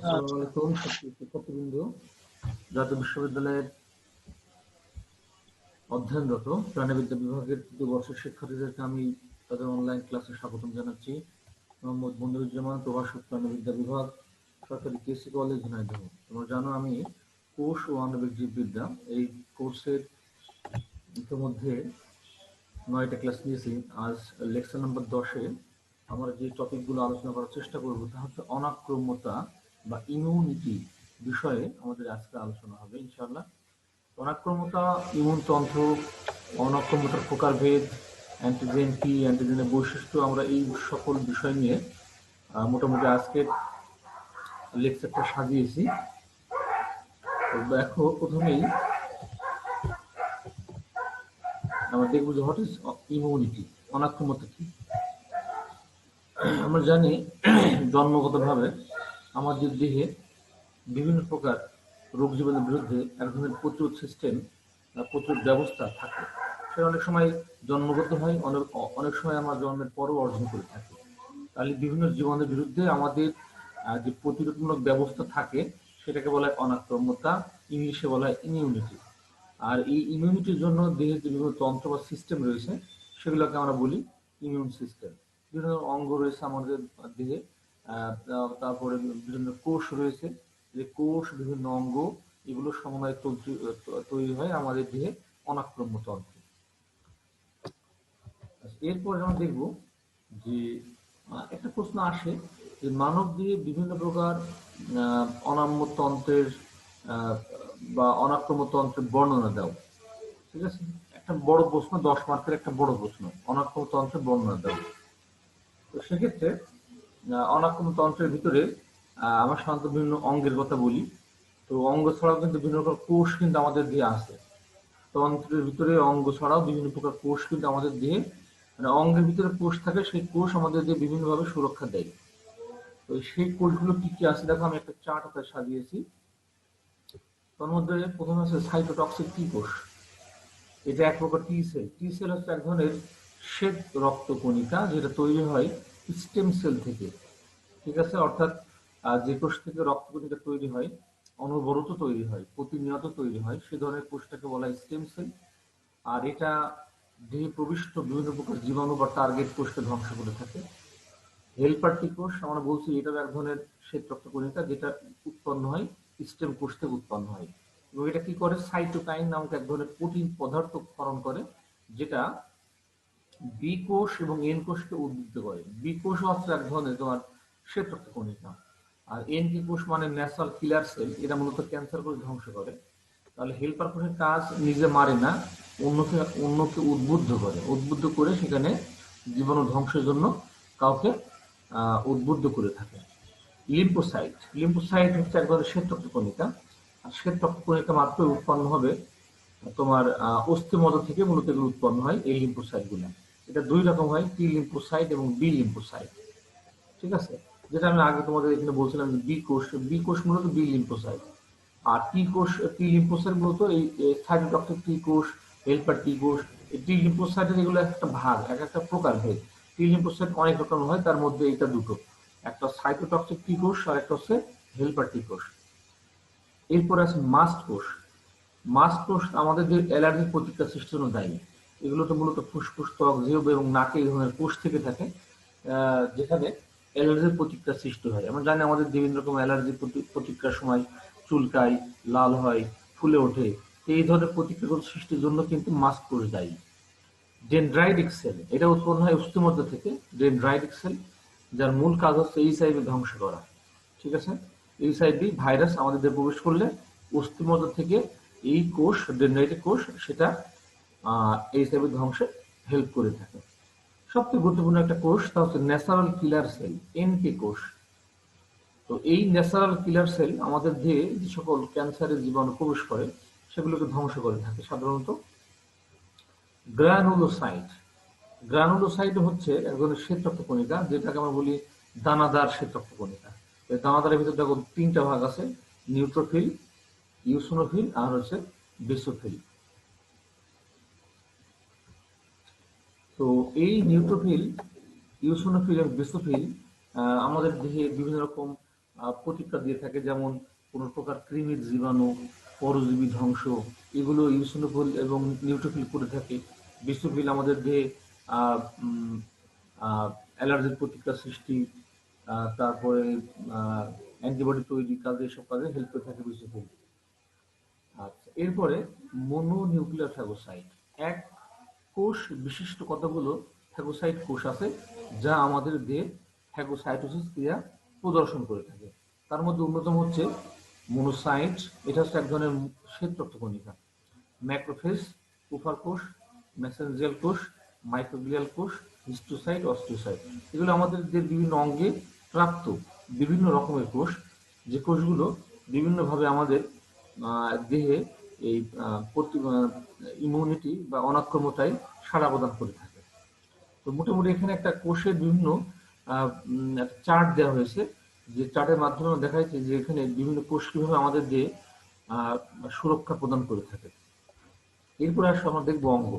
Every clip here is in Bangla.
আসসালামু আলাইকুম শিক্ষার্থীবৃন্দ। জাতীয় বিশ্ববিদ্যালয়ের অধ্যয়নরত প্রাণিবিদ্যা বিভাগের তৃতীয় বর্ষের শিক্ষার্থীদেরকে আমি তাদের অনলাইন ক্লাসে স্বাগতম জানাচ্ছি। মোহাম্মদ মনিরুজ্জামান, প্রভাষক, প্রাণিবিদ্যা বিভাগ, সরকারি কেসি কলেজ, ঝিনাইদহ। তোমরা জানো আমি কোষ ও আণবিক জীববিদ্যা এই কোর্সের ইতিমধ্যে 9টা ক্লাস নিয়েছি। আজ লেকচার নাম্বার 10-এ আমরা যে টপিকগুলো আলোচনা করার চেষ্টা করব তা হচ্ছে অনাক্রম্যতা বা ইমিউনিটি বিষয়ে আমাদের আজকে আলোচনা হবে ইনশাআল্লাহ। অনাক্রম্যতা, ইমিউনতন্ত্র, অনাক্রম্যতার প্রকারভেদ, অ্যান্টিজেন কি, অ্যান্টিজেনের বৈশিষ্ট্য, আমরা এই সকল বিষয় নিয়ে মোটামুটি আজকের লেকচারটা সাজিয়েছি। তো দেখো, প্রথমেই আমরা দেখব যে হোয়াট ইজ ইমিউনিটি, অনাক্রম্যতা কি। আমরা জানি জন্মগতভাবে আমাদের দেহে বিভিন্ন প্রকার রোগ জীবাণুর বিরুদ্ধে এক ধরনের প্রতিরোধ সিস্টেম, প্রতিরোধ ব্যবস্থা থাকে। সেটা অনেক সময় জন্মগত হয়, অনেক সময় আমরা জন্মের পরও অর্জন করে থাকি। তাহলে বিভিন্ন জীবাণুর বিরুদ্ধে আমাদের যে প্রতিরোধমূলক ব্যবস্থা থাকে সেটাকে বলা হয় অনাক্রম্যতা, ইংলিশে বলা হয় ইমিউনিটি। আর এই ইমিউনিটির জন্য দেহের যে বিভিন্ন তন্ত্র বা সিস্টেম রয়েছে সেগুলোকে আমরা বলি ইমিউন সিস্টেম। বিভিন্ন অঙ্গ রয়েছে আমাদের দেহে, তারপরে বিভিন্ন কোষ রয়েছে, যে কোষ, বিভিন্ন অঙ্গ, এগুলো সমন্বয়ে তৈরি হয় আমাদের দেহে অনাক্রম্য তন্ত্র। এরপর আমরা দেখব যে একটা প্রশ্ন আসে যে মানব দেহে বিভিন্ন প্রকার অনাম্য তন্ত্রের বা অনাক্রম্য তন্ত্রের বর্ণনা দাও। ঠিক আছে, একটা বড় প্রশ্ন, 10 মার্কের একটা বড় প্রশ্ন, অনাক্রম্য তন্ত্রের বর্ণনা দাও। তো সেক্ষেত্রে অনাক্রম্য তন্ত্রের ভিতরে আমরা সাধারণত বিভিন্ন অঙ্গের কথা বলি। তো অঙ্গ ছাড়াও কিন্তু বিভিন্ন প্রকার কোষ কিন্তু আমাদের দেহে আছে। তন্ত্রের ভিতরে অঙ্গ ছাড়াও বিভিন্ন প্রকার কোষ কিন্তু আমাদের দেহে, মানে অঙ্গের ভিতরে কোষ থাকে, সেই কোষ আমাদের দেহে বিভিন্নভাবে সুরক্ষা দেয়। তো সেই কোষগুলো কি কি আছে দেখো, আমি একটা চার্ট আপনার সাজিয়েছি। তার মধ্যে প্রথমে আছে সাইটোটক্সিক টি কোষ। এটা এক প্রকার টি সেল। টি সেল হচ্ছে এক ধরনের শ্বেত রক্তকণিকা, যেটা তৈরি হয় স্টেম সেল থেকে। ঠিক আছে, অর্থাৎ যে কোষ থেকে রক্তকণিকা তৈরি হয়, অনবরত তৈরি হয়, প্রতিনিয়ত তৈরি হয়, সে ধরনের কোষটাকে বলা হয় স্টেম সেল। আর এটা দেহে প্রবিষ্ট বিভিন্ন প্রকার জীবাণু বা টার্গেট কোষকে ধ্বংস করে থাকে। হেলপার টি কোষ আমরা বলছি, এটাও এক ধরনের শ্বেত রক্তকণিকা, যেটা উৎপন্ন হয় স্টেম কোষ থেকে উৎপন্ন হয়। এবং এটা কি করে, সাইটোকাইন নামক এক ধরনের প্রোটিন পদার্থ ক্ষরণ করে, যেটা বি কোষ এবং এন কোষকে উদ্বুদ্ধ করে। বি কোষ হচ্ছে এক ধরনের তোমার শ্বেত রক্তকণিকা, আর এন টি কোষ মানে ন্যাচারাল কিলার সেল, এটা মূলত ক্যান্সার কোষ ধ্বংস করে। তাহলে হেল্পার কোষের কাজ নিজে মারে না, অন্যকে উদ্বুদ্ধ করে সেখানে জীবাণু ধ্বংসের জন্য কাউকে উদ্বুদ্ধ করে থাকে। লিম্ফোসাইট হচ্ছে এক ধরনের শ্বেত রক্তকণিকা। আর শ্বেত রক্তকণিকা মাত্র উৎপন্ন হবে তোমার অস্থিমজ্জা থেকে, মূলত এগুলো উৎপন্ন হয় এই লিম্ফোসাইট গুলো। এটা দুই রকম হয়, টি লিম্ফোসাইট এবং বি লিম্ফোসাইট। ঠিক আছে, যেটা আমি আগে তোমাদের এখানে বলছিলাম যে বি কোষ মূলত বি লিম্ফোসাইট, আর টি লিম্ফোসাইট মূলত এই সাইটোটক্সিক টি কোষ, হেল্পার টি কোষ। এই টি লিম্ফোসাইটের এগুলো একটা ভাগ, এক একটা প্রকার ভেদ। টি লিম্ফোসাইট অনেক রকম হয়, তার মধ্যে এটা দুটো, একটা সাইটোটক্সিক টি কোষ আর একটা হচ্ছে হেল্পার টি কোষ। এরপর আছে মাস্ট কোষ। মাস্ট কোষ আমাদের যে অ্যালার্জি প্রতিক্রিয়া সৃষ্টির জন্য দায়ী। এগুলো তো মূলত ফুসফুস, ত্বক, জিহ্বা এবং নাকে এই ধরনের কোষ থেকে থাকে, যেখানে অ্যালার্জির প্রতিক্রিয়া সৃষ্টি হয়। আমরা জানি আমাদের বিভিন্ন রকম অ্যালার্জি প্রতিক্রিয়ার সময় চুলকায়, লাল হয়, ফুলে ওঠে। এই ধরনের প্রতিক্রিয়া সৃষ্টির জন্য কিন্তু মাস্ট কোষ দায়ী। ডেনড্রাইটিক সেল, এটা উৎপন্ন হয় অস্থিমজ্জা থেকে। ডেনড্রাইটিক সেল, যার মূল কাজ হচ্ছে এইচআইভি ধ্বংস করা। ঠিক আছে, এইচআইভি ভাইরাস আমাদের দেহে প্রবেশ করলে অস্থিমজ্জা থেকে এই কোষ, ডেনড্রাইটিক কোষ, সেটা এইচআইভি ধ্বংসে হেল্প করে থাকে। সবচেয়ে গুরুত্বপূর্ণ একটা কোষ, তা হচ্ছে ন্যাচারাল কিলার সেল, এনকে কোষ। তো এই ন্যাচারাল কিলার সেল আমাদের দেহে যে সকল ক্যান্সারের জীবাণু প্রবেশ করে সেগুলোকে ধ্বংস করে থাকে। সাধারণত গ্রানুলোসাইট, গ্রানুলোসাইট হচ্ছে এক ধরনের শ্বেত রক্তকণিকা, যেটাকে আমরা বলি দানাদার শ্বেত রক্তকণিকা। এই দানাদারের ভিতরে দেখো 3টা ভাগ আছে, নিউট্রোফিল, ইউসোনোফিল আর হচ্ছে বেসোফিল। তো এই নিউট্রোফিল, ইউসোনোফিল এবং বেসোফিল আমাদের দেহে বিভিন্ন রকম প্রতিক্রিয়া দিয়ে থাকে, যেমন কোনো প্রকার কৃমির জীবাণু, পরজীবী ধ্বংস, এগুলো ইউসিনোফিল এবং নিউট্রোফিল করে থাকে। বেসোফিল আমাদের দেহে অ্যালার্জির প্রতিক্রিয়া সৃষ্টি, তারপরে অ্যান্টিবডি তৈরি কাজে, এসব কাজে হেল্প করে থাকে বেসোফিল। আচ্ছা, এরপরে মনোনিউক্লিয়ার ফ্যাগোসাইট, এক কোষ বিশিষ্ট কতগুলো ফ্যাগোসাইট কোষ আছে যা আমাদের দেহে ফ্যাগোসাইটোসিস ক্রিয়া প্রদর্শন করে থাকে। তার মধ্যে অন্যতম হচ্ছে মনোসাইট, এটা হচ্ছে এক ধরনের শ্বেত রক্তকণিকা। ম্যাক্রোফেজ, কুফার কোষ, মেসেঞ্জিয়াল কোষ, মাইক্রোগ্লিয়াল কোষ, হিস্টোসাইট, অস্টিওসাইট, এগুলো আমাদের দেহের বিভিন্ন অঙ্গে প্রাপ্ত বিভিন্ন রকমের কোষ, যে কোষগুলো বিভিন্নভাবে আমাদের দেহে এই ইমিউনিটি বা অনাক্রম্যতায় সাড়া প্রদান করে থাকে। তো মোটামুটি এখানে একটা কোষের বিভিন্ন একটা চার্ট দেওয়া হয়েছে, যে চার্টের মাধ্যমে দেখা যাচ্ছে যে এখানে বিভিন্ন কোষ কিভাবে আমাদের দেহে সুরক্ষা প্রদান করে থাকে। এরপরে আসলে আমরা দেখবো অঙ্গ।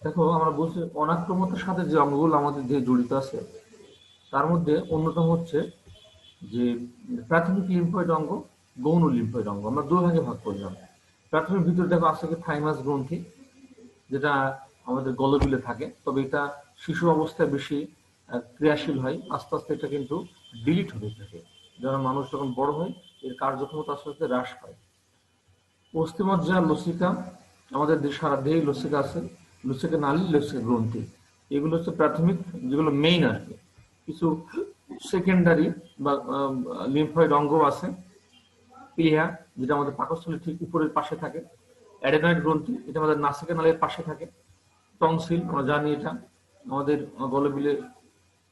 দেখো, আমরা বলছি অনাক্রম্যতার সাথে যে অঙ্গগুলো আমাদের দেহে জড়িত আছে, তার মধ্যে অন্যতম হচ্ছে যে প্রাথমিক লিম্ফয়েড অঙ্গ, গৌণ লিম্ফয়েড অঙ্গ। আমরা দুই ভাগে ভাগ করলাম। প্রাথমিক ভিতরে দেখো আছে কি থাইমাস গ্রন্থি, যেটা আমাদের গলবিলে থাকে, তবে এটা শিশু অবস্থায় বেশি ক্রিয়াশীল হয়, আস্তে আস্তে এটা কিন্তু ডিলিট হতে থাকে। যখন মানুষ যখন বড় হয়, এর কার্যক্ষমতা আস্তে আস্তে হ্রাস পায়। অস্থিমজ্জা, লসিকা, আমাদের সারা দেহে লসিকা আছে, লসিকা নালী, লসিকা গ্রন্থি, এগুলো হচ্ছে প্রাথমিক, যেগুলো মেইন আর কি। কিছু সেকেন্ডারি বা লিম্ফয়েড অঙ্গ আছে। প্লিহা, যেটা আমাদের পাকস্থলীর ঠিক উপরের পাশে থাকে। অ্যাডেনয়েড গ্রন্থি, এটা আমাদের নাসিকা নালীর পাশে থাকে। টনসিল, আমরা জানি এটা আমাদের গলবিলে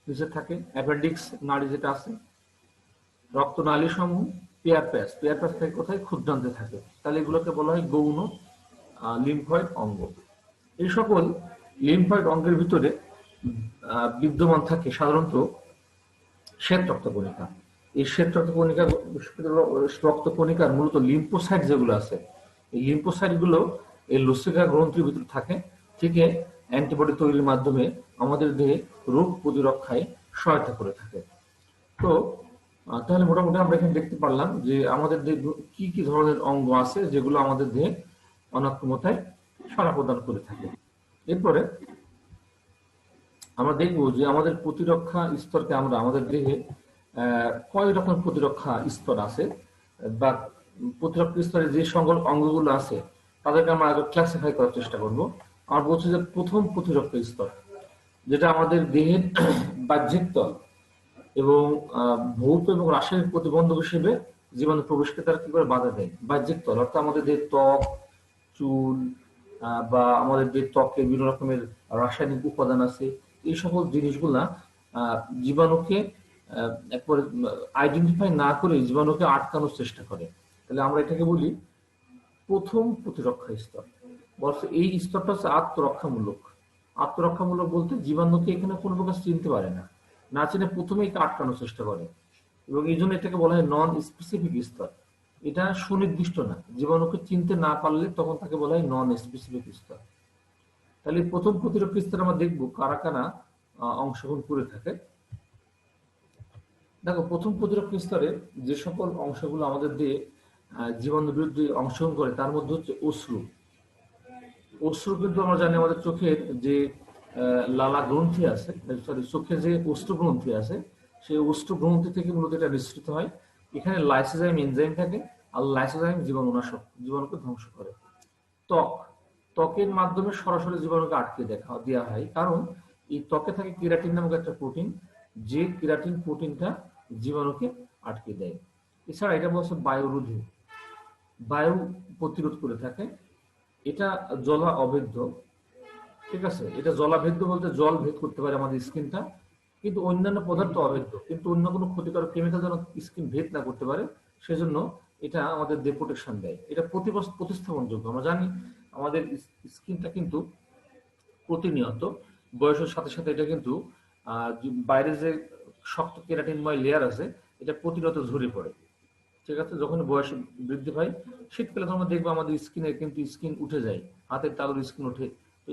নিচে থাকে। অ্যাপেন্ডিক্স নাড়ি যেটা আছে। রক্তনালী সমূহ, পেয়ার প্যাচ, পেয়ার প্যাচ থাকে কোথায়? ক্ষুদ্রান্তে থাকে। তাহলে এগুলোকে বলা হয় গৌণ লিম্ফয়েড অঙ্গ। এই সকল লিম্ফয়েড অঙ্গের ভিতরে বিদ্যমান থাকে সাধারণত শ্বেত রক্তকণিকা। এই শ্বেত রক্তকণিকার মূলত লিম্ফোসাইট যেগুলো আছে, এই লিম্ফোসাইট গুলো এই লসিকা গ্রন্থির ভিতরে থাকে, থেকে অ্যান্টিবডি তৈরির মাধ্যমে আমাদের দেহে রোগ প্রতিরক্ষায় সহায়তা করে থাকে। তো তাহলে মোটামুটি আমরা এখানে দেখতে পারলাম যে আমাদের দেহে কি কি ধরনের অঙ্গ আছে যেগুলো আমাদের দেহে অনাক্রম্যতায় সাড়া প্রদান করে থাকে। এরপরে আমরা দেখব যে আমাদের প্রতিরক্ষা স্তরকে আমরা আমাদের দেহে কয় রকম প্রতিরক্ষা স্তর আছে, বা প্রতিরক্ষা স্তরে যে সকল অঙ্গগুলো আছে তাদেরকে আমরা আগে ক্লাসিফাই করার চেষ্টা করব। আমরা বলছি যে প্রথম প্রতিরক্ষা স্তর, যেটা আমাদের দেহের বাহ্যিক তল এবং ভৌত এবং রাসায়নিক প্রতিবন্ধক হিসেবে জীবাণু প্রবেশকে তারা কি করে বাধা দেয়। বাহ্যিক তল অর্থাৎ আমাদের দেহের ত্বক, চুল, বা আমাদের যে ত্বকে বিভিন্ন রকমের রাসায়নিক উপাদান আছে, এই সকল জিনিসগুলা জীবাণুকে একবারে আইডেন্টিফাই না করে জীবাণুকে আটকানোর চেষ্টা করে। তাহলে আমরা এটাকে বলি প্রথম প্রতিরক্ষা স্তর। বলছে এই স্তরটা হচ্ছে আত্মরক্ষামূলক। আত্মরক্ষামূলক বলতে জীবাণুকে এখানে কোনো প্রকার চিনতে পারে না, না চিনে প্রথমেই আটকানোর চেষ্টা করে, এবং এই জন্য এটাকে বলা হয় নন স্পেসিফিক স্তর। এটা সুনির্দিষ্ট না, জীবাণুকে চিনতে না পারলে তখন তাকে বলা হয় নন স্পেসিফিক স্তর। তাহলে প্রথম প্রতিরক্ষা স্তর আমরা দেখবো কারা কারা অংশগ্রহণ করে থাকে। দেখো, প্রথম প্রতিরক্ষা স্তরে যে সকল অংশগুলো আমাদের দিয়ে জীবাণুর বিরুদ্ধে অংশগ্রহণ করে তার মধ্যে হচ্ছে অশ্রু। অশ্রু কিন্তু আমরা জানি আমাদের চোখের যে লালা গ্রন্থি আছে, সরি চোখের যে অশ্রু গ্রন্থি আছে, সেই অশ্রু গ্রন্থি থেকে মূলত এটা নিঃসৃত হয়। এখানে লাইসোজাইম এনজাইম থাকে, আর লাইসোজাইম জীবাণুনাশক, জীবাণুকে ধ্বংস করে। ত্বক, ত্বকের মাধ্যমে সরাসরি জীবাণুকে আটকে দেওয়া হয়, কারণ এই ত্বকে থাকে কেরাটিন নামক একটা প্রোটিন, যে কেরাটিন প্রোটিনটা জীবাণুকে আটকে দেয়। এছাড়া এটা বলছে বায়ুরোধী, বায়ু প্রতিরোধ করে থাকে। এটা জলা অভেদ্য, ঠিক আছে, এটা জলাভেদ্য বলতে জল ভেদ করতে পারে আমাদের স্কিনটা, কিন্তু অন্যান্য পদার্থ অভেদ্য, কিন্তু অন্য কোনো ক্ষতিকারক কেমিক্যাল যেন স্কিন ভেদ না করতে পারে, সেজন্য এটা আমাদের দেহ প্রোটেকশন দেয়। এটা প্রতিস্থাপনযোগ্য। আমরা জানি আমাদের স্কিনটা কিন্তু প্রতিনিয়ত বয়সের সাথে সাথে এটা কিন্তু বাইরে যে শক্ত কেরাটিনময় লেয়ার আছে এটা প্রতিনিয়ত ঝরে পড়ে, ঠিক আছে। যখন বয়স বৃদ্ধি পায়, শীতকালে তোমরা দেখবে আমাদের স্কিনে কিন্তু স্কিন উঠে যায়, হাতের তালুর স্কিন ওঠে। তো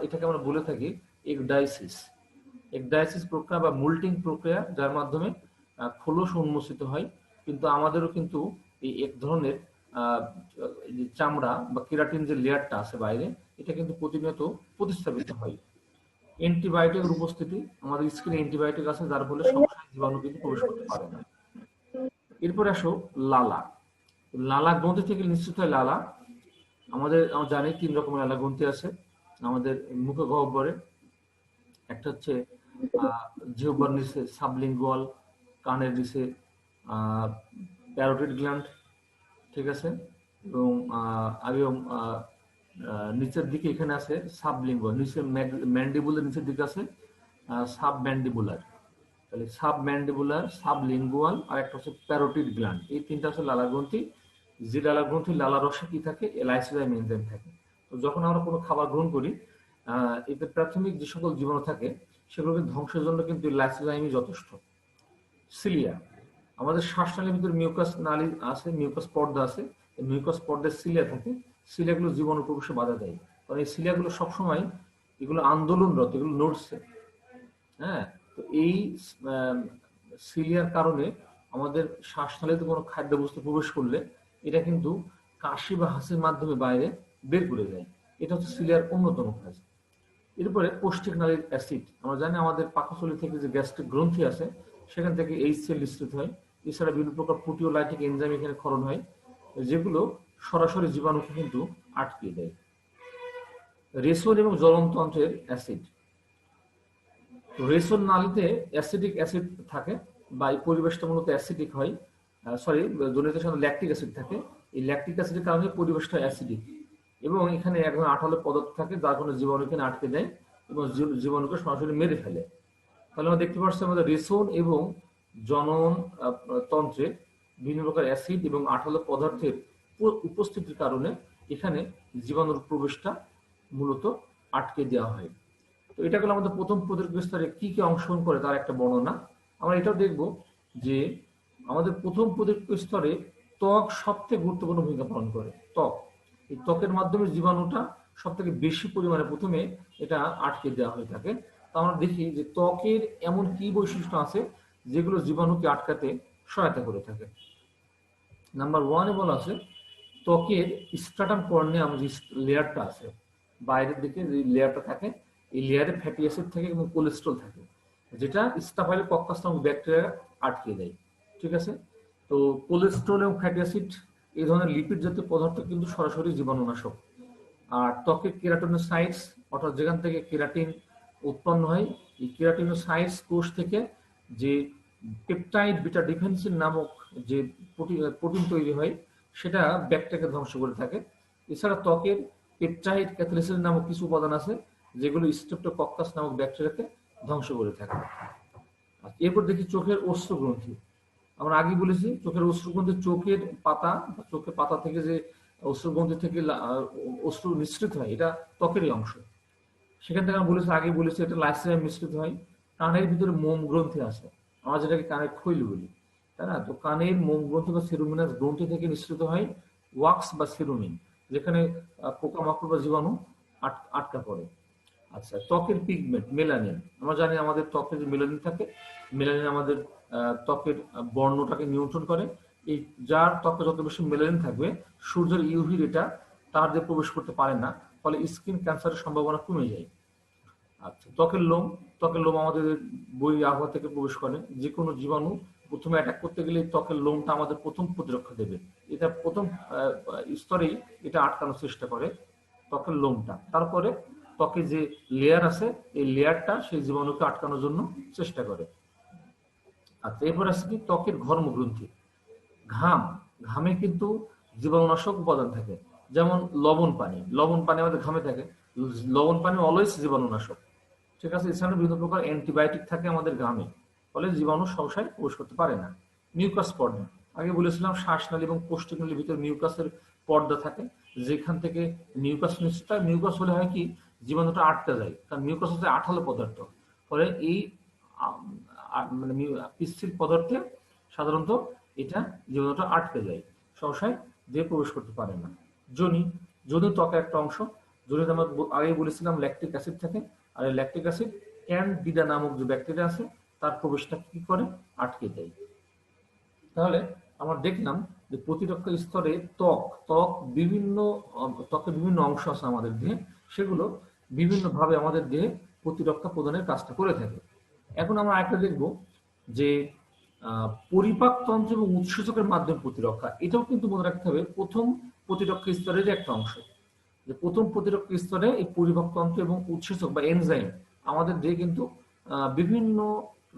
এটাকে আমরা বলে থাকি একডাইসিস। একডাইসিস প্রক্রিয়া বা মুল্টিং প্রক্রিয়া, যার মাধ্যমে খোলস উন্মোচিত হয়, কিন্তু আমাদেরও কিন্তু এই এক ধরনের এই যে চামড়া বা কেরাটিন যে লেয়ারটা আছে বাইরে, এটা কিন্তু প্রতিনিয়ত প্রতিস্থাপিত হয়। অ্যান্টিবায়োটিকের উপস্থিতি, আমাদের স্কিনে অ্যান্টিবায়োটিক আছে যার ফলে সবসময় জীবাণু কিন্তু প্রবেশ করতে পারে না। এরপরে আসো লালা। লালা গ্রন্থি থেকে নিশ্চিত হয় লালা। আমরা জানি ৩ রকমের লালা গ্রন্থি আছে আমাদের মুখে গহ্বরে। একটা হচ্ছে জিহ্বার নিচে সাবলিঙ্গুয়াল, কানের নিচে প্যারোটিড গ্ল্যান্ড, ঠিক আছে, এবং এবং নিচের দিকে এখানে আছে সাবলিঙ্গুয়াল, নিচে ম্যান্ডিবুলার নিচের দিকে আছে সাব ম্যান্ডিবুলার। তাহলে সাব ম্যান্ডিবুলার, সাবলিঙ্গুয়াল আর একটা হচ্ছে প্যারোটিড গ্ল্যান্ড, এই তিনটা হচ্ছে লালা গ্রন্থি। যে লালা গ্রন্থি লালা রসে কি থাকে, লাইসোজাইম এনজাইম থাকে। তো যখন আমরা কোনো খাবার গ্রহণ করি, এতে প্রাথমিক যে সকল জীবাণু থাকে সেগুলোকে ধ্বংসের জন্য কিন্তু লাইসোজাইমই যথেষ্ট। সিলিয়া, আমাদের শ্বাসনালীর ভিতরে মিউকাস নালী আছে, মিউকাস পর্দা আছে, মিউকাস পর্দায় সিলিয়া থাকে। সিলিয়াগুলো জীবাণু প্রবেশে বাধা দেয়, কারণ এই সিলিয়াগুলো সবসময় এগুলো আন্দোলনরত, এগুলো নড়ছে। হ্যাঁ, তো এই সিলিয়ার কারণে আমাদের শ্বাসনালীতে কোনো খাদ্যবস্তু প্রবেশ করলে এটা কিন্তু কাশি বা হাসির মাধ্যমে বাইরে বের করে যায়। এটা হচ্ছে সিলিয়ার অন্যতম কাজ। এরপরে পৌষ্টিক নালীর অ্যাসিড, আমরা জানি আমাদের পাকস্থলী থেকে যে গ্যাস্ট্রিক গ্রন্থি আছে সেখান থেকে HCl নিঃসৃত হয়। এছাড়া বিভিন্ন প্রকার প্রোটিওলাইটিক এনজাইম এখানে ক্ষরণ হয়, যেগুলো সরাসরি জীবাণুকে কিন্তু আটকে দেয়। রেশন এবং জ্বলনতন্ত্রের অ্যাসিড, রেশন নালীতে অ্যাসিডিক অ্যাসিড থাকে, বা এই পরিবেশটা মূলত অ্যাসিডিক হয়, জনিতের সাথে ল্যাকটিক অ্যাসিড থাকে। এই ল্যাকটিক অ্যাসিডের কারণে পরিবেশটা অ্যাসিডিক, এবং এখানে এক ধরনের আঠালো পদার্থ থাকে যার কারণে জীবাণু এখানে আটকে দেয় এবং জীবাণুকে সরাসরি মেরে ফেলে। তাহলে আমরা দেখতে পাচ্ছি আমাদের রেশন এবং জনন তন্ত্রে বিভিন্ন প্রকার অ্যাসিড এবং আঠালো পদার্থের উপস্থিতির কারণে এখানে জীবাণুর প্রবেশটা মূলত আটকে দেওয়া হয়। তো এটা হলো আমাদের প্রথম প্রতিরক্ষা স্তরে কি কি অংশগ্রহণ করে তার একটা বর্ণনা। আমরা এটাও দেখব যে আমাদের প্রথম প্রতিরক্ষা স্তরে ত্বক সবথেকে গুরুত্বপূর্ণ ভূমিকা পালন করে। ত্বক, এই ত্বকের মাধ্যমে জীবাণুটা সব থেকে বেশি পরিমাণে প্রথমে এটা আটকে দেওয়া হয়ে থাকে। তো আমরা দেখি যে ত্বকের এমন কি বৈশিষ্ট্য আছে যেগুলো জীবাণুকে আটকাতে সহায়তা করে থাকে। নাম্বার 1-এ বলা আছে ত্বকের স্ট্রাটাম কর্নিয়াম যে লেয়ারটা আছে, বাইরের দিকে যে লেয়ারটা থাকে, এই লেয়ারে ফ্যাটি অ্যাসিড থাকে এবং কোলেস্ট্রল থাকে, যেটা স্টাফাইলোকক্কাস নামক ব্যাকটেরিয়া আটকে দেয়। ঠিক আছে, তো কোলেস্ট্রল এবং ফ্যাটি অ্যাসিড এই ধরনের লিপিড জাতীয় পদার্থ কিন্তু সরাসরি জীবাণুনাশক। আর ত্বকের কেরাটিনোসাইটস, অর্থাৎ যেখান থেকে কেরাটিন উৎপন্ন হয়, এই কেরাটিনোসাইটস কোষ থেকে যে পেপটাইড বিটা ডিফেন্সিন নামক যে প্রোটিন তৈরি হয় সেটা ব্যাকটেরিয়াকে ধ্বংস করে থাকে। এছাড়া ত্বকের পেপটাইড ক্যাটালিসিস নামক কিছু উপাদান আছে যেগুলো স্ট্রেপ্টোকক্কাস নামক ব্যাকটেরিয়াকে ধ্বংস করে থাকে। এরপর দেখি চোখের অশ্রুগ্রন্থি। আমরা আগে বলেছি চোখের অশ্রুগ্রন্থি, চোখের পাতা, চোখের পাতা থেকে যে অশ্রুগ্রন্থি থেকে অশ্রু নিঃসৃত হয়, এটা ত্বকেরই অংশ। সেখান থেকে আমরা আগে বলেছি এটা লাইসোজাইম মিশ্রিত হয়। কানের ভিতরে মোম গ্রন্থি আছে, আমরা যেটাকে কানের খৈল বলি, তাই না? তো কানের মোম গ্রন্থি বা সেরোমিনাস গ্রন্থি থেকে নিঃসৃত হয় ওয়াক্স বা সেরোমিন, যেখানে পোকামাকড় বা জীবাণু আটকা পড়ে। আচ্ছা, ত্বকের পিগমেন্ট মেলানিন, আমরা জানি আমাদের ত্বকে যে মেলানিন থাকে, মেলানিন আমাদের ত্বকের বর্ণটাকে নিয়ন্ত্রণ করে। এই যার ত্বকে যত বেশি মেলানিন থাকবে, সূর্যের ইউভি রেটা তার দিয়ে প্রবেশ করতে পারে না, ফলে স্কিন ক্যান্সারের সম্ভাবনা কমে যায়। আচ্ছা, ত্বকের লোম, ত্বকের লোম আমাদের বই আবহাওয়া থেকে প্রবেশ করে। যে কোনো জীবাণু প্রথমে অ্যাটাক করতে গেলে ত্বকের লোমটা আমাদের প্রথম প্রতিরক্ষা দেবে, এটা প্রথম স্তরেই এটা আটকানোর চেষ্টা করে ত্বকের লোমটা। তারপরে ত্বকে যে লেয়ার আছে এই লেয়ারটা সেই জীবাণুকে আটকানোর জন্য চেষ্টা করে। আচ্ছা, এরপর আছে কি ত্বকের ঘর্মগ্রন্থি। ঘাম, ঘামে কিন্তু জীবাণুনাশক উপাদান থাকে, যেমন লবণ পানি, লবণ পানি আমাদের ঘামে থাকে, লবণ পানি অলওয়েজ জীবাণুনাশক। ঠিক আছে, এছাড়া বিভিন্ন প্রকার অ্যান্টিবায়োটিক থাকে আমাদের ঘামে, ফলে জীবাণু সহসায় প্রবেশ করতে পারে না। মিউকাস পর্দা, আগে বলেছিলাম শ্বাসনালী এবং কোষ্ঠনালীর ভিতরে মিউকাসের পর্দা থাকে, যেখান থেকে মিউকাস নিঃসৃত হয়। মিউকাস হলে হয় কি জীবাণুটা আটকে যায়, কারণ মিউকাস হচ্ছে আঠালো পদার্থ, ফলে এই মানে পিচ্ছিল পদার্থে সাধারণত এটা জীবাণুটা আটকে যায়, সহসায় দিয়ে প্রবেশ করতে পারে না। যোনি, যোনি ত্বকের একটা অংশ। যোনিতে আমরা আগে বলেছিলাম ল্যাকটিক অ্যাসিড থাকে, আর এই ল্যাকটিক অ্যাসিড ক্যান্ডিডা নামক যে ব্যাকটেরিয়া আছে তার প্রবেশটা কি করে, আটকে দেয়। তাহলে আমরা দেখলাম যে প্রতিরক্ষা স্তরে ত্বক ত্বক বিভিন্ন ত্বকের বিভিন্ন অংশ আছে আমাদের দেহে, সেগুলো বিভিন্নভাবে আমাদের দেহে প্রতিরক্ষা প্রদানের কাজটা করে থাকে। এখন আমরা আরেকটা দেখব যে পরিপাকতন্ত্র এবং উৎসেচকের মাধ্যমে প্রতিরক্ষা, এটাও কিন্তু মনে রাখতে হবে প্রথম প্রতিরক্ষা স্তরের একটা অংশ। যে প্রথম প্রতিরক্ষা স্তরে এই পরিপাকতন্ত্র এবং উৎসেচক বা এনজাইম আমাদের দেহে কিন্তু বিভিন্ন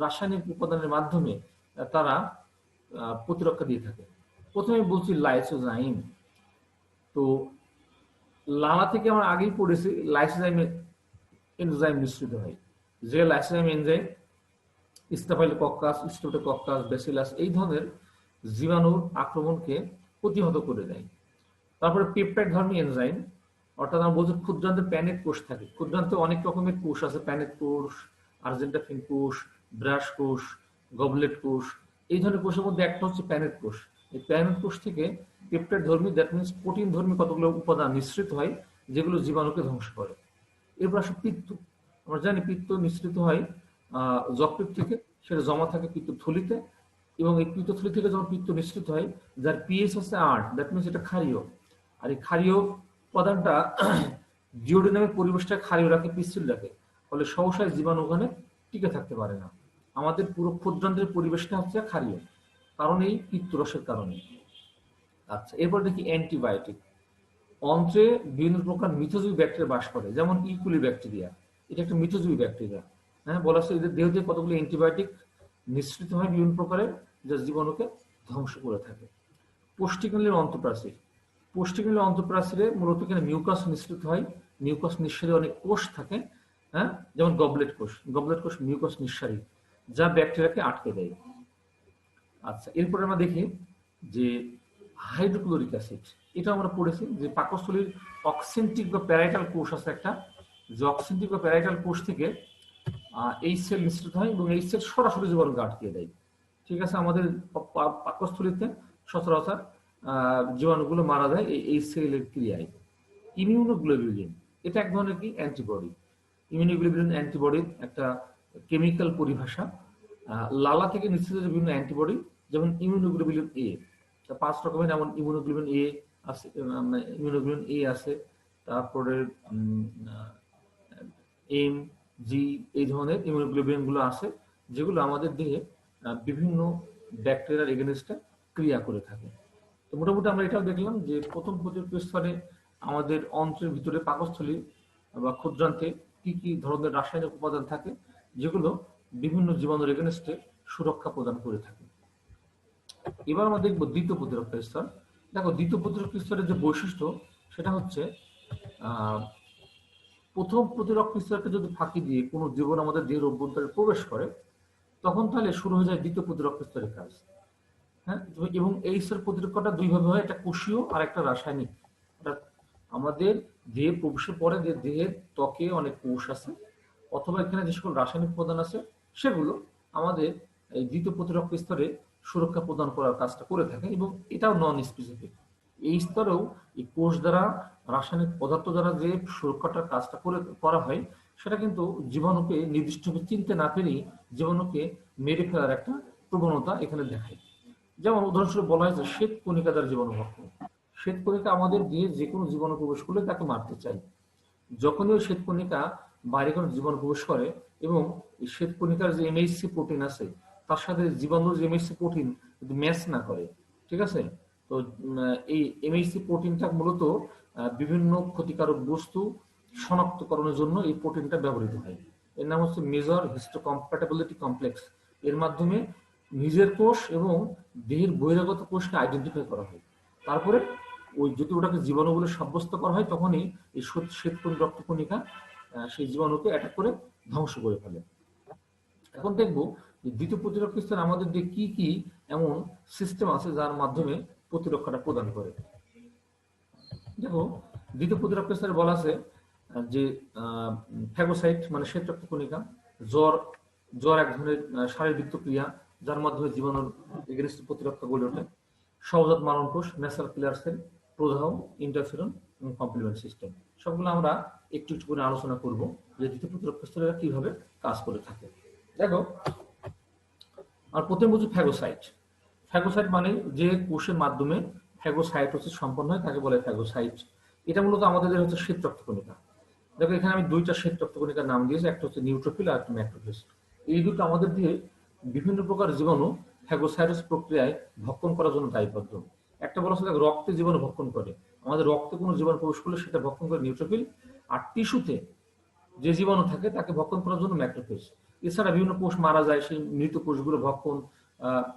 রাসায়নিক উপাদানের মাধ্যমে তারা প্রতিরক্ষা দিয়ে থাকে। প্রথমে বলছি লাইসোজাইম। তো লালা থেকে আমরা আগেই পড়েছি লাইসোজাইম এনজাইম মিশ্রিত হয়। যে lysozyme enzyme staphylococcus, streptococcus, bacillus এই ধরনের জীবাণুর আক্রমণকে প্রতিহত করে দেয়। তারপরে পেপটাইড ধর্মী এনজাইম, অর্থাৎ আমরা বলছি ক্ষুদ্রান্তে প্যানেট কোষ থাকে। ক্ষুদ্রান্তে অনেক রকমের কোষ আছে, প্যানেট কোষ, আর্জেন্টাফিন কোষ, ব্রাশ কোষ, গবলেট কোষ। এই ধরনের কোষের মধ্যে একটা হচ্ছে প্যানেট কোষ। এই প্যানেট কোষ থেকে পেপটাইড ধর্মী, দ্যাট মিনস প্রোটিন ধর্মী কতগুলো উপাদান নিঃসৃত হয় যেগুলো জীবাণুকে ধ্বংস করে। এরপর আসে পিত্ত। আমরা জানি পিত্ত নিঃসৃত হয় যকৃৎ থেকে, সেটা জমা থাকে পিত্তথলিতে, এবং এই পিত্তথলি থেকে যখন পিত্ত নিঃসৃত হয় যার পিএইচ হচ্ছে 8, দ্যাট মিনস এটা ক্ষারীয়। আর এই ক্ষারীয় উপাদানটা ডিওডিনামের পরিবেশটা ক্ষারীয় রাখে, পিচ্ছিল রাখে, ফলে সহসায় জীবাণু ওখানে টিকে থাকতে পারে না। আমাদের পুরো ক্ষুদ্রান্তের পরিবেশটা হচ্ছে ক্ষারীয়, কারণ এই পিত্তরসের কারণে। আচ্ছা, এরপর দেখি অ্যান্টিবায়োটিক। অন্ত্রে বিভিন্ন প্রকার মিথজীবী ব্যাকটেরিয়া বাস করে, যেমন ইকুলি ব্যাকটেরিয়া, এটা একটা মিথজীবী ব্যাকটেরিয়া। হ্যাঁ, বলা হচ্ছে এদের দেহ থেকে কতগুলো অ্যান্টিবায়োটিক নিঃসৃত হয় বিভিন্ন প্রকারের, যা জীবাণুকে ধ্বংস করে থাকে। পুষ্টিকণির অন্তঃপ্রাচীর। পুষ্টিকণির অন্তঃপ্রাচীরে মূলত এখানে মিউকাস নিঃসৃত হয়। মিউকাস নিঃসারী অনেক কোষ থাকে, হ্যাঁ, যেমন গবলেট কোষ। গবলেট কোষ মিউকাস নিঃসারী, যা ব্যাকটেরিয়াকে আটকে দেয়। আচ্ছা, এরপরে আমরা দেখি যে হাইড্রোক্লোরিক অ্যাসিড, এটা আমরা পড়েছি যে পাকস্থলীর অক্সেন্ট্রিক বা প্যারাইটাল কোষ আছে একটা, যে অক্সেন্ট্রিক বা প্যারাইটাল কোষ থেকে এই সেল নিঃসৃত হয় এবং এই সেল সরাসরি জীবাণুকে আটকে দেয়। ঠিক আছে, আমাদের পাকস্থলীতে সচরাচর জীবাণুগুলো মারা যায় এই সেলের ক্রিয়ায়। ইমিউনোগ্লোবিউলিন, এটা এক ধরনের কি অ্যান্টিবডি। ইমিউনোগ্লোবিউলিন অ্যান্টিবডির একটা কেমিক্যাল পরিভাষা। লালা থেকে নিঃসৃত বিভিন্ন অ্যান্টিবডি, যেমন ইমিউনোগ্লোবিউলিন এ, 5 রকমের, যেমন ইমিউনোগ্লোবিউলিন এ আছে, ইমিউনোগ্লোবিউলিন এ আছে, তারপরে এম, জি, এই ধরনের ইমিউনোগ্লোবিউলিন গুলো আছে, যেগুলো আমাদের দেহে বিভিন্ন ব্যাকটেরিয়ার এগেনস্টে ক্রিয়া করে থাকে। তো মোটামুটি আমরা এটাও দেখলাম যে প্রথম প্রতিরক্ষা স্তরে আমাদের অন্ত্রের ভিতরে পাকস্থলী বা ক্ষুদ্রান্তে কি কি ধরনের রাসায়নিক উপাদান থাকে, যেগুলো বিভিন্ন জীবাণুর এগেনস্টে সুরক্ষা প্রদান করে থাকে। এবার আমরা দেখবো দ্বিতীয় প্রতিরক্ষা স্তর। দেখো, দ্বিতীয় প্রতিরক্ষা স্তরের যে বৈশিষ্ট্য, সেটা হচ্ছে প্রথম প্রতিরক্ষা স্তরকে যদি ফাঁকি দিয়ে কোনো জীবন আমাদের দেহের অভ্যন্তরে প্রবেশ করে, তখন তাহলে শুরু হয়ে যায় দ্বিতীয় প্রতিরক্ষা স্তরের কাজ। হ্যাঁ, এবং এই স্তর প্রতিরক্ষাটা দুই ভাবে হয়, একটা কোষীয় আর একটা রাসায়নিক। আমাদের দেহে প্রবেশের পরে যে দেহের ত্বকে অনেক কোষ আছে, অথবা এখানে যে সকল রাসায়নিক উপাদান আছে, সেগুলো আমাদের এই দ্বিতীয় প্রতিরক্ষা স্তরে সুরক্ষা প্রদান করার কাজটা করে থাকে, এবং এটাও নন স্পেসিফিক। এই স্তরেও এই কোষ দ্বারা, রাসায়নিক পদার্থ দ্বারা যে সুরক্ষাটার কাজটা করা হয়, সেটা কিন্তু জীবাণুকে নির্দিষ্টভাবে চিনতে না পেরেই জীবাণুকে মেরে ফেলার একটা প্রবণতা এখানে দেখায়। যেমন উদাহরণস্বরূপ বলা হয়েছে শ্বেত কণিকা দ্বারা জীবাণু ভক্ষণ। শ্বেত কণিকা আমাদের দিয়ে যে কোনো জীবাণু প্রবেশ করলে তাকে মারতে চাই। যখনই ওই শ্বেত কণিকা বাইরে কোনো জীবাণু প্রবেশ করে, এবং এই শ্বেত কণিকার যে এমএইচসি প্রোটিন আছে তার সাথে জীবাণুর যে এমএইচসি প্রোটিন যদি ম্যাচ না করে, ঠিক আছে, তো এই এমএইচসি প্রোটিনটা মূলত বিভিন্ন ক্ষতিকারক বস্তু শনাক্তকরণের জন্য এই প্রোটিনটা ব্যবহৃত হয়। এর নাম হচ্ছে মেজর হিস্টোকম্প্যাটিবিলিটি কমপ্লেক্স। এর মাধ্যমে নিজের কোষ এবং দেহের বহিরাগত কোষকে আইডেন্টিফাই করা হয়। তারপরে ওই যদি ওটাকে জীবাণু বলে সাব্যস্ত করা হয়, তখনই এই শ্বেতকণিক রক্তকণিকা সেই জীবাণুকে অ্যাটাক করে ধ্বংস করে ফেলে। এখন দেখবো যে দ্বিতীয় প্রতিরক্ষা স্তরে আমাদের যে কি কি এমন সিস্টেম আছে যার মাধ্যমে প্রতিরক্ষাটা প্রদান করে। দেখো, দ্বিতীয় প্রতিরক্ষা স্তরে বলা আছে যে ফ্যাগোসাইট মানে শ্বেত রক্তকণিকা, জ্বর জ্বর এক ধরনের শারীরবৃত্ত ক্রিয়া যার মাধ্যমে জীবাণুর এগেনস্ট প্রতিরক্ষা গড়ে ওঠে। সহজাত মারণ কোষ, ন্যাচারাল কিলার সেল, প্রদাহ, ইন্টারফেরন এবং কমপ্লিমেন্ট সিস্টেম, সবগুলো আমরা একটু একটু করে আলোচনা করব যে দ্বিতীয় প্রতিরক্ষা স্তরে কিভাবে কাজ করে থাকে। দেখো, আর প্রথমে বুঝি ফ্যাগোসাইট। ফ্যাগোসাইট মানে যে কোষের মাধ্যমে ফ্যাগোসাইটোসিস সম্পন্ন হয় তাকে বলে ফ্যাগোসাইট। এটা মূলত আমাদের হচ্ছে শ্বেত রক্তকণিকা। দেখো এখানে আমি দুইটা শ্বেত রক্তকণিকার নাম দিয়েছি, একটা হচ্ছে নিউট্রোফিল আর একটা ম্যাক্রোফেজ। এই দুটো আমাদের দিয়ে বিভিন্ন প্রকার জীবাণু ফ্যাগোসাইটোস প্রক্রিয়ায় ভক্ষণ করার জন্য দায়বদ্ধ। একটা বলা হচ্ছে রক্তে জীবাণু ভক্ষণ করে, আমাদের রক্তে কোনো জীবাণু প্রবেশ করলে সেটা ভক্ষণ করে নিউট্রোফিল, আর টিস্যুতে যে জীবাণু থাকে তাকে ভক্ষণ করার জন্য ম্যাক্রোফেজ। এছাড়া বিভিন্ন কোষ মারা যায়, সেই মৃত কোষগুলো ভক্ষণ,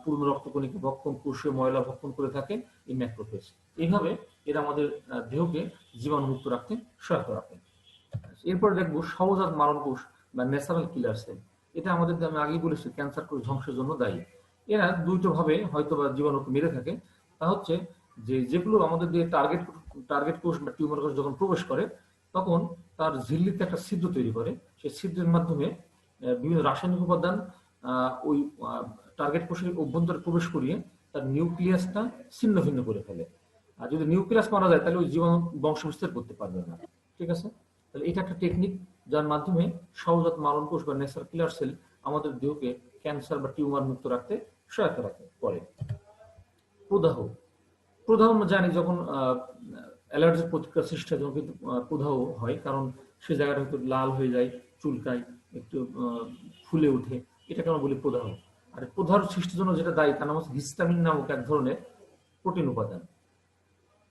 পূর্ণ রক্তকণিকা ভক্ষণ, কোষীয় ময়লা ভক্ষণ করে থাকে এই ম্যাক্রোফেজ। এইভাবে এরা আমাদের দেহকে জীবাণুমুক্ত রাখতে সহায়তা রাখে। এরপর দেখবো সহজাত মারণ কোষ বা ন্যাচারাল কিলার সেল। এটা আমাদের, আমি আগেই বলেছি, ক্যান্সার কোষ ধ্বংসের জন্য দায়ী। এরা দুইটো ভাবে হয়তো বা জীবাণুকে মেরে থাকে। তা হচ্ছে যে যেগুলো আমাদের দিয়ে টার্গেট কোষ বা টিউমার কোষ যখন প্রবেশ করে তখন তার ঝিল্লিতে একটা ছিদ্র তৈরি করে, সেই ছিদ্রের মাধ্যমে বিভিন্ন রাসায়নিক উপাদান ওই টার্গেট কোষের অভ্যন্তরে প্রবেশ করিয়ে তার নিউক্লিয়াসটা ছিন্ন ভিন্ন করে ফেলে। আর যদি নিউক্লিয়াস মারা যায় তাহলে ওই জীবাণু বংশ বিস্তার করতে পারবে না। ঠিক আছে, তাহলে এটা একটা টেকনিক যার মাধ্যমে সহজাত মারণ কোষ বা ন্যাচারাল কিলার সেল আমাদের দেহকে ক্যান্সার বা টিউমার মুক্ত রাখতে সহায়তা করে। প্রদাহ, প্রদাহ আমরা জানি যখন অ্যালার্জির প্রতিক্রিয়া সৃষ্টি হয় তখন কিন্তু প্রদাহ হয়, কারণ সে জায়গাটা একটু লাল হয়ে যায়, চুলকায়, একটু ফুলে ওঠে, এটাকে আমরা বলি প্রদাহ। আর প্রদাহ সৃষ্টির জন্য যেটা দায়ী তার নাম হচ্ছে হিস্টামিন নামক এক ধরনের প্রোটিন উপাদান।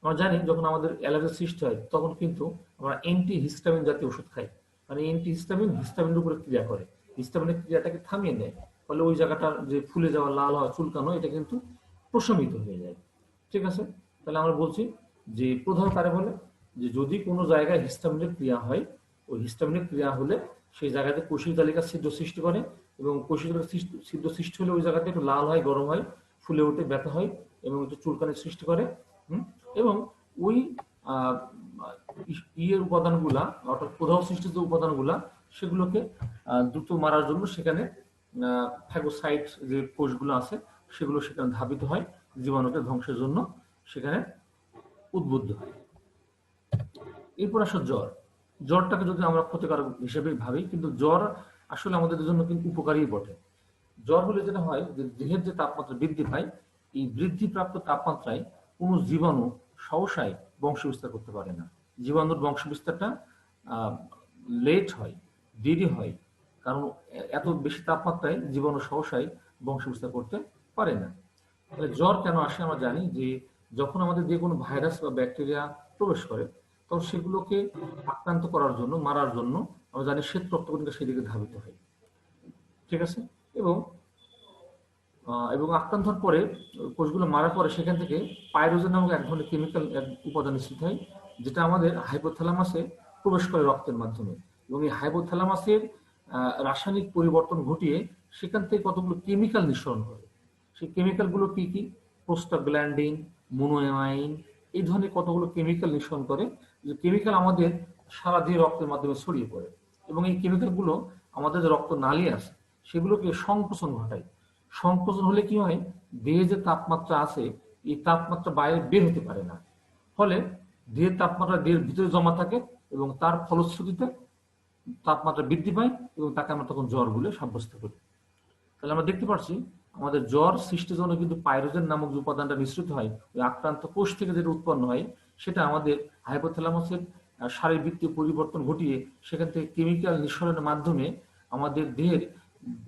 আমরা জানি যখন আমাদের অ্যালার্জি সৃষ্টি হয় তখন কিন্তু আমরা অ্যান্টি হিস্টামিন জাতীয় ওষুধ খাই, মানে অ্যান্টি হিস্টামিন হিস্টামিনের উপরে ক্রিয়া করে, হিস্টামিনের ক্রিয়াটাকে থামিয়ে দেয়, ফলে ওই জায়গাটা যে ফুলে যাওয়া, লাল হওয়া, চুলকানো, এটা কিন্তু প্রশমিত হয়ে যায়। ঠিক আছে, তাহলে আমরা বলছি যে প্রদাহ কারে বলে, যে যদি কোনো জায়গায় হিস্টামিনের ক্রিয়া হয়, ওই হিস্টামিনের ক্রিয়া হলে সেই জায়গাতে কোষীয় তালিকা ছিদ্র সৃষ্টি করে, এবং কোষীয় তালিকা ছিদ্র সৃষ্টি হলে ওই জায়গাতে একটু লাল হয়, গরম হয়, ফুলে ওঠে, ব্যথা হয় এবং একটু চুলকানির সৃষ্টি করে। এবং ওই ইয়ের উপাদানগুলা, অর্থাৎ প্রদাহ সৃষ্টিত উপাদানগুলা, সেগুলোকে দ্রুত মারার জন্য সেখানে ফ্যাগোসাইট যে কোষগুলো আছে সেগুলো সেখানে ধাবিত হয়, জীবাণুকে ধ্বংসের জন্য সেখানে উদ্বুদ্ধ হয়। এরপর আসলে জ্বর। জ্বরটাকে যদি আমরা ক্ষতিকারক হিসেবে ভাবি, কিন্তু জ্বর আসলে আমাদের জন্য কিন্তু উপকারী বটে। জ্বর হলে যেটা হয় যে দেহের যে তাপমাত্রা বৃদ্ধি পায়, এই বৃদ্ধিপ্রাপ্ত তাপমাত্রায় কোনো জীবাণু সহসায় বংশ বিস্তার করতে পারে না। জীবাণুর বংশ বিস্তারটা লেট হয়, দেরি হয়, কারণ এত বেশি তাপমাত্রায় জীবাণু সহসায় বংশ বিস্তার করতে পারে না। তাহলে জ্বর কেন আসে আমরা জানি যে যখন আমাদের যে কোনো ভাইরাস বা ব্যাকটেরিয়া প্রবেশ করে তখন সেগুলোকে আক্রান্ত করার জন্য, মারার জন্য আমরা জানি শ্বেত রক্তকণিকা সেদিকে ধাবিত হয়। ঠিক আছে, এবং আক্রান্ত হওয়ার পরে কোষগুলো মারার পরে সেখান থেকে পাইরোজেন নামক এক ধরনের কেমিক্যাল উপাদান নিঃসৃত হয়, যেটা আমাদের হাইপোথ্যালামাসে প্রবেশ করে রক্তের মাধ্যমে, এবং এই হাইপোথ্যালামাসের রাসায়নিক পরিবর্তন ঘটিয়ে সেখান থেকে কতগুলো কেমিক্যাল নিঃসরণ করে। সেই কেমিক্যালগুলো কি কি? প্রোস্টাগ্ল্যান্ডিন, মোনোঅ্যামাইন, এই ধরনের কতগুলো কেমিক্যাল নিঃসরণ করে, যে কেমিক্যাল আমাদের সারা দেহে রক্তের মাধ্যমে ছড়িয়ে পড়ে, এবং এই কেমিক্যালগুলো আমাদের যে রক্ত নালী আছে সেগুলোকে সংকোচন ঘটায়। সংকোচন হলে কি হয়, দেহে যে তাপমাত্রা আছে এই তাপমাত্রা বাইরে বের হতে পারে না, ফলে দেহের তাপমাত্রা দেহের ভিতরে জমা থাকে এবং তার ফলশ্রুতিতে তাপমাত্রা বৃদ্ধি পায় এবং তাকে আমরা তখন জ্বর বলে সাব্যস্ত করি। তাহলে আমরা দেখতে পাচ্ছি আমাদের জ্বর সৃষ্টির জন্য কিন্তু পাইরোজেন নামক যে উপাদানটা নিঃসৃত হয় ওই আক্রান্ত কোষ থেকে যেটা উৎপন্ন হয় সেটা আমাদের হাইপোথ্যালামাসের শারীরবৃত্তীয় পরিবর্তন ঘটিয়ে সেখান থেকে কেমিক্যাল নিঃসরণের মাধ্যমে আমাদের দেহের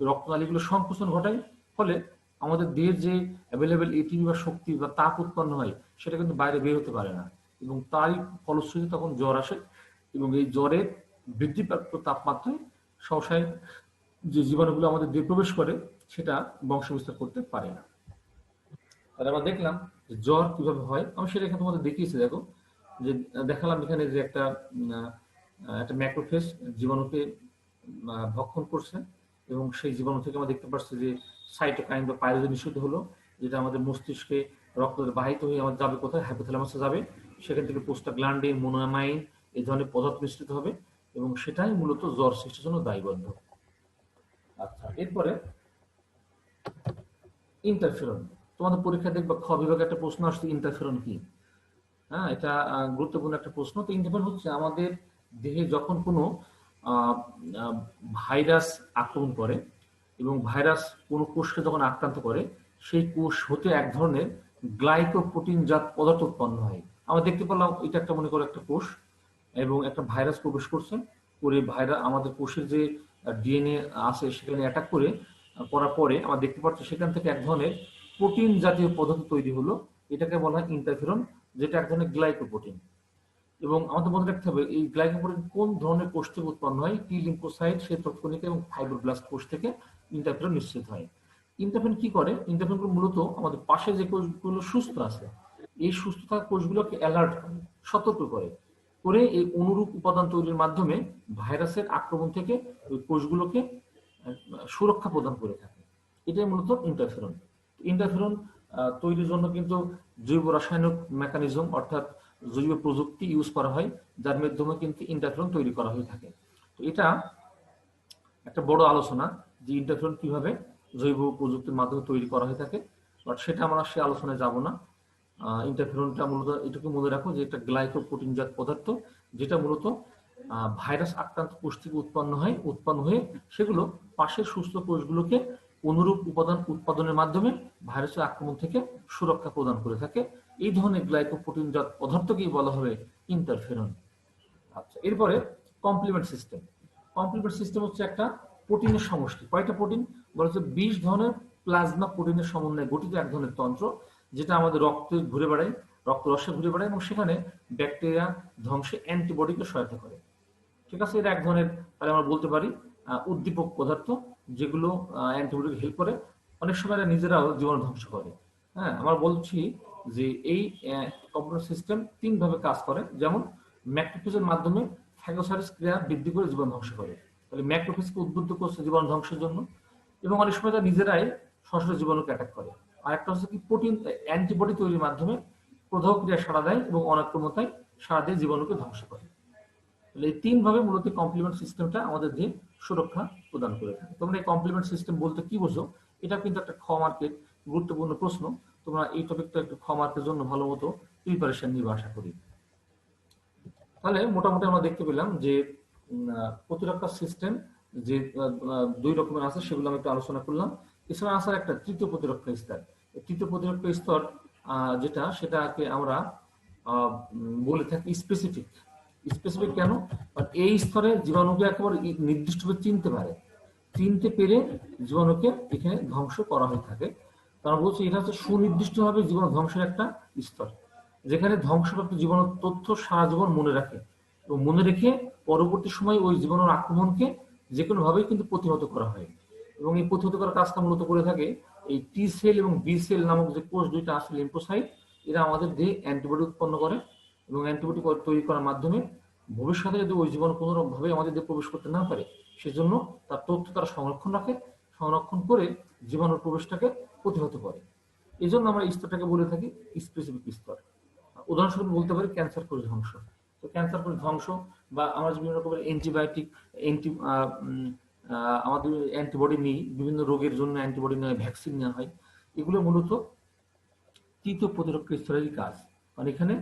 রক্তনালীগুলো সংকোচন ঘটায়, ফলে আমাদের দেহের যে অ্যাভেলেবেল এটিপি বা শক্তি বা তাপ উৎপন্ন হয় সেটা কিন্তু বাইরে বের হতে পারে না, এবং তারই ফলশ্রুতি তখন জ্বর আসে, এবং এই জ্বরের বৃদ্ধিপ্রাপ্ত তাপমাত্রায় সহসায় যে জীবাণুগুলো আমাদের দেহে প্রবেশ করে সেটা বংশ বিস্তার করতে পারে না। তাহলে আমরা দেখলাম যে জ্বর কিভাবে হয়, আমি সেটা এখানে তোমাদের দেখিয়েছি। দেখো যে দেখালাম এখানে যে একটা ম্যাক্রোফেজ জীবাণুকে ভক্ষণ করছে, এবং সেই জীবাণু থেকে আমরা দেখতে পাচ্ছি যে সাইটোকাইন বা পাইরোজেন নিঃসৃত হলো, যেটা আমাদের মস্তিষ্কে রক্ত বাহিত হয়ে আমাদের যাবে কোথায়, হাইপোথ্যালামাসে যাবে, সেখান থেকে প্রোস্টাগ্ল্যান্ডিন, মোনোঅ্যামাইন এই ধরনের পদার্থ মিশ্রিত হবে, এবং সেটাই মূলত জ্বর সৃষ্টির জন্য দায়বদ্ধ। আচ্ছা, এরপরে ইন্টারফেরন। তোমাদের পরীক্ষা দেখবে খ বিভাগে একটা প্রশ্ন আসছে, ইন্টারফেরন কি? হ্যাঁ, এটা গুরুত্বপূর্ণ একটা প্রশ্ন। তো ইন্টারফেরন হচ্ছে আমাদের দেহে যখন কোনো ভাইরাস আক্রমণ করে এবং ভাইরাস কোনো কোষকে যখন আক্রান্ত করে সেই কোষ হতে এক ধরনের গ্লাইকোপ্রোটিন জাত পদার্থ উৎপন্ন হয়। আমরা দেখতে পেলাম এটা একটা মনে করো একটা কোষ, এবং একটা ভাইরাস প্রবেশ করছে, করে ভাইরাস আমাদের কোষের যে ডিএনএ আছে সেখানে অ্যাটাক করার পরে আমরা দেখতে পাচ্ছি সেখান থেকে এক ধরনের প্রোটিন জাতীয় পদার্থ তৈরি হলো, এটাকে বলা হয় ইন্টারফেরন, যেটা এক ধরনের গ্লাইকোপ্রোটিন। এবং আমাদের মনে রাখতে হবে এই গ্লাইকোপ্রোটিন কোন ধরনের কোষ থেকে উৎপন্ন হয়, টি লিম্ফোসাইট, শ্বেতকণিকা এবং ফাইব্রোব্লাস্ট কোষ থেকে ইন্টারফেরন নিশ্চিত হয়। ইন্টারফেরন কি করে? ইন্টারফেরন মূলত আমাদের পাশে যে কোষগুলো সুস্থ আছে এই সুস্থ থাকা কোষগুলোকে অ্যালার্ট করে, সতর্ক করে এই অনুরূপ উপাদান তৈরির মাধ্যমে ভাইরাসের আক্রমণ থেকে ওই কোষগুলোকে সুরক্ষা প্রদান করে থাকে। এটাই মূলত ইন্টারফেরন। ইন্টারফেরন তৈরির জন্য কিন্তু জৈব রাসায়নিক মেকানিজম অর্থাৎ জৈব প্রযুক্তি ইউজ করা হয়, যার মাধ্যমে কিন্তু ইন্টারফেরন তৈরি করা হয়ে থাকে। তো এটা একটা বড় আলোচনা যে ইন্টারফেরন কিভাবে জৈব প্রযুক্তির মাধ্যমে তৈরি করা হয়ে থাকে, বাট সেটা আমরা সে আলোচনায় যাব না। ইন্টারফেরনটা মূলত এটুকু মনে রাখো যে এটা গ্লাইকোপ্রোটিন জাত পদার্থ, যেটা মূলত ভাইরাস আক্রান্ত কোষ থেকে উৎপন্ন হয়ে সেগুলো পাশের সুস্থ কোষগুলোকে অনুরূপ উপাদান উৎপাদনের মাধ্যমে ভাইরাসের আক্রমণ থেকে সুরক্ষা প্রদান করে থাকে। এই ধরনের গ্লাইকোপ্রোটিন জাত পদার্থকেই বলা হবে ইন্টারফেরন। আচ্ছা, এরপরে কমপ্লিমেন্ট সিস্টেম। কমপ্লিমেন্ট সিস্টেম হচ্ছে একটা প্রোটিনের সমষ্টি। কয়টা প্রোটিন? বলছে 20 ধরনের প্লাজমা প্রোটিনের সমন্বয়ে গঠিত এক ধরনের তন্ত্র, যেটা আমাদের রক্তে ঘুরে বেড়ায়, রক্তরসে ঘুরে বেড়ায় এবং সেখানে ব্যাকটেরিয়া ধ্বংসে অ্যান্টিবডিকে সহায়তা করে। ঠিক আছে, এটা এক ধরনের, তাহলে আমরা বলতে পারি উদ্দীপক পদার্থ, যেগুলো অ্যান্টিবডিকে হেল্প করে। অনেক সময় এরা নিজেরাও জীবাণু ধ্বংস করে। হ্যাঁ, আমরা বলছি যে এই কম্পিউটার সিস্টেম 3 ভাবে কাজ করে। যেমন ম্যাক্রোফেজের মাধ্যমে ফ্যাগোসাইটোসিস ক্রিয়া বৃদ্ধি করে জীবাণু ধ্বংস করে, তাহলে ম্যাক্রোফেজকে উদ্বুদ্ধ করছে জীবাণু ধ্বংসের জন্য। এবং অনেক সময় তারা নিজেরাই সরাসরি জীবাণুকে অ্যাটাক করে। আর একটা হচ্ছে কি প্রোটিন অ্যান্টিবডি তৈরির মাধ্যমে প্রদাহ ক্রিয়া সাড়া দেয় এবং অনাক্রমতায় সাড়া দিয়ে জীবাণুকে ধ্বংস করে। তাহলে এই 3 ভাবে মূলত কমপ্লিমেন্ট সিস্টেমটা আমাদের দেহে সুরক্ষা প্রদান করে থাকে। তোমরা এই কমপ্লিমেন্ট সিস্টেম বলতে কি বোঝো? এটা কিন্তু একটা খ মার্কের গুরুত্বপূর্ণ প্রশ্ন। তোমরা এই টপিকটা একটু খ মার্কের জন্য ভালো মতো প্রিপারেশন নিবে আশা করি। তাহলে মোটামুটি আমরা দেখতে পেলাম যে প্রতিরক্ষা সিস্টেম যে 2 রকমের আছে, সেগুলো আমি একটু আলোচনা করলাম। এছাড়া আছে একটা তৃতীয় প্রতিরক্ষা স্তর। তৃতীয় প্রতিরক্ষা স্তর যেটা, সেটাকে আমরা বলে থাকি স্পেসিফিক। স্পেসিফিক কেন? এই স্তরে জীবাণুকে একেবারে নির্দিষ্টভাবে চিনতে পেরে জীবাণুকে এখানে ধ্বংস করা হয়ে থাকে। কারণ বলছি এটা হচ্ছে সুনির্দিষ্টভাবে জীবাণু ধ্বংসের একটা স্তর, যেখানে ধ্বংসপ্রাপ্ত জীবাণুর তথ্য সারা জীবন মনে রাখে এবং মনে রেখে পরবর্তী সময় ওই জীবাণুর আক্রমণকে যে কোনো ভাবেই কিন্তু প্রতিহত করা হয়। এবং এই প্রতিহত করার কাজটা মূলত করে থাকে এই টি সেল এবং বি সেল নামক যে কোষ দুইটা আছে, লিম্ফোসাইট, এরা আমাদের দেহে অ্যান্টিবডি উৎপন্ন করে এবং অ্যান্টিবডি তৈরি করার মাধ্যমে ভবিষ্যতে যদি ওই জীবাণু কোনো ভাবে আমাদের দেহে প্রবেশ করতে না পারে, সেজন্য তার তথ্য তারা সংরক্ষণ করে জীবাণুর প্রবেশটাকে প্রতিহত করে। এই জন্য আমরা এই স্তরটাকে বলে থাকি স্পেসিফিক স্তর। উদাহরণস্বরূপ বলতে পারি ক্যান্সার কোষ ধ্বংস। তো ক্যান্সার কোষ ধ্বংস বা আমরা বিভিন্ন রকমের অ্যান্টিবায়োটিক আমাদের অ্যান্টিবডি নিই, বিভিন্ন রোগের জন্য অ্যান্টিবডি নেওয়া, ভ্যাকসিন নেওয়া হয়, এগুলো মূলত তৃতীয় প্রতিরক্ষা স্তরেরই কাজ। কারণ এখানে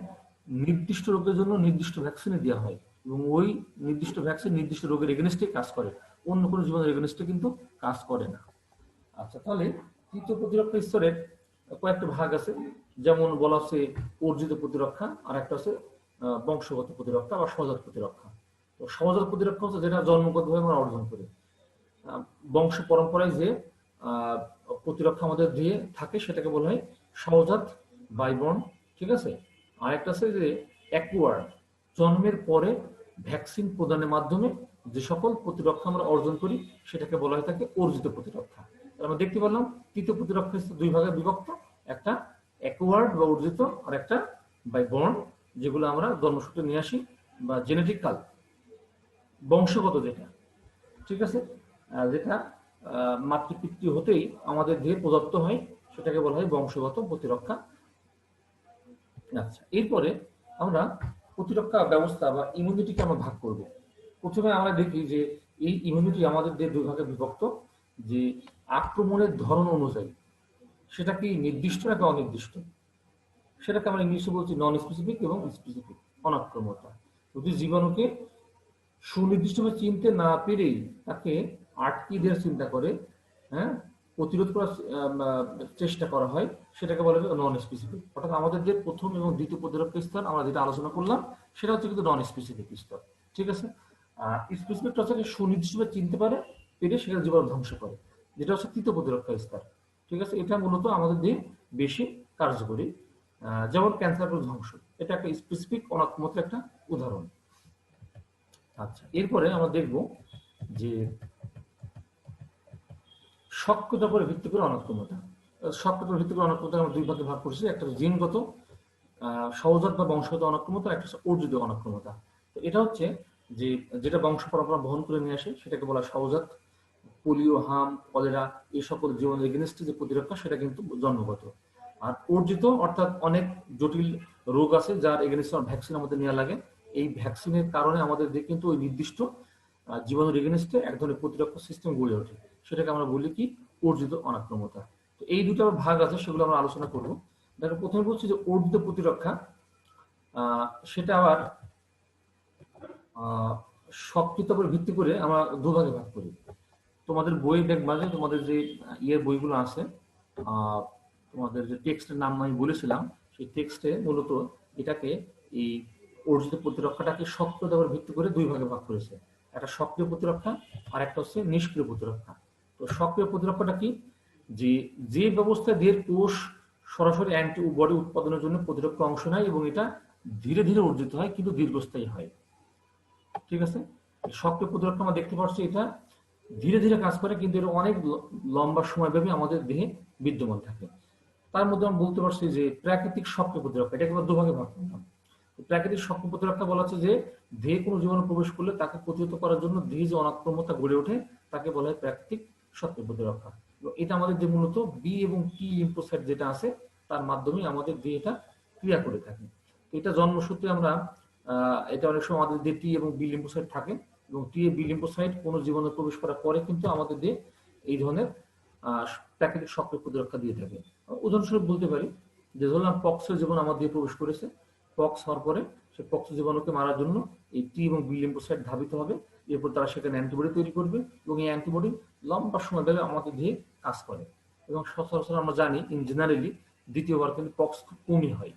নির্দিষ্ট রোগের জন্য নির্দিষ্ট ভ্যাকসিনে দেওয়া হয় এবং ওই নির্দিষ্ট ভ্যাকসিন নির্দিষ্ট রোগের এগেনস্টে কাজ করে, অন্য কোনো জীবনের এগেনস্টে কিন্তু কাজ করে না। আচ্ছা, তাহলে তৃতীয় প্রতিরক্ষা স্তরের কয়েকটা ভাগ আছে। যেমন বলা হচ্ছে অর্জিত প্রতিরক্ষা, আর একটা হচ্ছে বংশগত প্রতিরক্ষা বা সহজাত প্রতিরক্ষা। তো সহজাত প্রতিরক্ষা হচ্ছে যেটা জন্মগতভাবে আমরা অর্জন করি। বংশ পরম্পরায় যে প্রতিরক্ষা আমাদের দিয়ে থাকে সেটাকে বলা হয় সহজাত বাইবর্ন। ঠিক আছে। আরেকটা আছে যে অ্যাকুয়ার্ড, জন্মের পরে ভ্যাকসিন প্রদানের মাধ্যমে যে সকল প্রতিরক্ষা আমরা অর্জন করি সেটাকে বলা হয় থাকে অর্জিত প্রতিরক্ষা। আমরা দেখতে পেলাম তৃতীয় প্রতিরক্ষা 2 ভাগে বিভক্ত, একটা অ্যাকুয়ার্ড বা অর্জিত, আর একটা বাই বর্ন, যেগুলো আমরা জন্মসূত্রে নিয়ে আসি, বা জেনেটিক্যাল বংশগত যেটা। ঠিক আছে, যেটা মাতৃপিতৃ হতেই আমাদের দেহে প্রদত্ত হয়, সেটাকে বলা হয় বংশগত প্রতিরক্ষা। আচ্ছা, এরপরে আমরা প্রতিরক্ষা ব্যবস্থা বা ইমিউনিটিকে আমরা ভাগ করব। প্রথমে আমরা দেখি যে এই ইমিউনিটি আমাদের দেহে 2 ভাগে বিভক্ত, যে আক্রমণের ধরন অনুযায়ী সেটা কি নির্দিষ্ট নাকি অনির্দিষ্ট, সেটাকে আমরা ইংলিশে বলছি নন স্পেসিফিক এবং স্পেসিফিক। অনাক্রমতা, যদি জীবাণুকে সুনির্দিষ্টভাবে চিনতে না পেরেই তাকে আটকে দেওয়ার চিন্তা করে, হ্যাঁ, প্রতিরোধ করার চেষ্টা করা হয় সেটাকে বলা হয় নন স্পেসিফিক। অর্থাৎ আমাদের যে প্রথম এবং দ্বিতীয় প্রতিরক্ষা স্তর আমরা যেটা আলোচনা করলাম সেটা হচ্ছে কিন্তু নন স্পেসিফিক স্তর, ঠিক আছে। স্পেসিফিকটা হচ্ছে সুনির্দিষ্টভাবে চিনতে পারে, পেরে সেটা জীবাণু ধ্বংস করে, যেটা হচ্ছে তৃতীয় প্রতিরক্ষা স্তর, ঠিক আছে। এটা মূলত আমাদের দিয়ে বেশি কার্যকরী, যেমন ক্যান্সার ধ্বংস, এটা একটা স্পেসিফিক অনাত্মতার একটা উদাহরণ। আচ্ছা, এরপরে আমরা দেখব যে সক্রিয়তার উপরে ভিত্তি করে অনাক্রমতা। সক্রিয়তার উপর ভিত্তি করে অনাক্রমতা আমরা দুই ভাগে ভাগ করছি, একটা জিনগত সহজাত বা বংশগত অনাক্রমতা, একটা হচ্ছে অর্জিত অনাক্রমতা। তো এটা হচ্ছে যে যেটা বংশ পরম্পরা বহন করে নিয়ে আসে সেটাকে বলা সহজাত। পোলিও, হাম, কলেরা এই সকল জীবনের এগেনস্টে যে প্রতিরক্ষা সেটা কিন্তু জন্মগত। আর অর্জিত অর্থাৎ অনেক জটিল রোগ আছে যার এগেনস্টে ভ্যাকসিন আমাদের নেওয়া লাগে। এই ভ্যাকসিনের কারণে আমাদের দেহে কিন্তু ওই নির্দিষ্ট জীবাণুর এগেনস্টে এক ধরনের প্রতিরক্ষা সিস্টেম গড়ে ওঠে, সেটাকে আমরা বলি কি অর্জিত অনাক্রমতা। তো এই দুটো ভাগ আছে, সেগুলো আমরা আলোচনা করবো। দেখো, প্রথমে বলছি যে অর্জিত প্রতিরক্ষা, সেটা আবার সক্রিয়তার উপর ভিত্তি করে আমরা দুভাগে ভাগ করি। তোমাদের বই দেখবা যে তোমাদের যে বইগুলো আছে, তোমাদের যে টেক্সটের নাম আমি বলেছিলাম, সেই টেক্সটে মূলত এটাকে এই অর্জিত প্রতিরক্ষাটাকে সক্রিয়তার উপর ভিত্তি করে দুই ভাগে ভাগ করেছে। একটা সক্রিয় প্রতিরক্ষা আর একটা হচ্ছে নিষ্ক্রিয় প্রতিরক্ষা। তো সক্রিয় প্রতিরক্ষাটা কি, যে যে ব্যবস্থায় দেহের কোষ সরাসরি অ্যান্টিবডি উৎপাদনের জন্য প্রতিরক্ষা অংশ নেয় এবং এটা ধীরে ধীরে অর্জিত হয় কিন্তু দীর্ঘস্থায়ী হয়, ঠিক আছে। সক্রিয় প্রতিরক্ষা আমরা দেখতে পাচ্ছি এটা ধীরে ধীরে কাজ করে কিন্তু এটা অনেক লম্বা সময় ব্যাপী আমাদের দেহে বিদ্যমান থাকে। তার মধ্যে আমরা বলতে পারছি যে প্রাকৃতিক সক্রিয় প্রতিরক্ষা, এটাকে আমরা দুভাগে ভাগ করলাম। প্রাকৃতিক সক্রিয় প্রতিরক্ষা বলা হচ্ছে যে দেহে কোনো জীবাণু প্রবেশ করলে তাকে প্রতিহত করার জন্য দেহে যে অনাক্রম্যতা গড়ে ওঠে তাকে বলা হয় প্রাকৃতিক সক্রিয় প্রতিরক্ষা। এটা আমাদের যে মূলত বি এবং টি লিম্ফোসাইট যেটা আছে তার মাধ্যমে আমাদের দেহে এটা ক্রিয়া করে থাকে। এটা জন্মসূত্রে আমরা এটা অনেক সময় আমাদের দেহে টি এবং বি লিম্ফোসাইট থাকে এবং টি বি লিম্ফোসাইট কোনো জীবাণু প্রবেশ করার পরে কিন্তু আমাদের দেহে এই ধরনের প্রাকৃতিক সক্রিয় প্রতিরক্ষা দিয়ে থাকে। উদাহরণস্বরূপ বলতে পারি যে ধরলাম পক্সের জীবাণু আমার দেহে প্রবেশ করেছে, পক্স হওয়ার পরে সে পক্স জীবাণুকে মারার জন্য এই টি এবং বি লিম্ফোসাইট ধাবিত হবে, এরপর তারা সেখানে অ্যান্টিবডি তৈরি করবে এবং এই অ্যান্টিবডি লম্বা সময় ধরে আমাদের দেহে কাজ করে এবং সচরাচর আমরা জানি ইন জেনারেলি দ্বিতীয়বার কিন্তু পক্স খুব কমই হয়।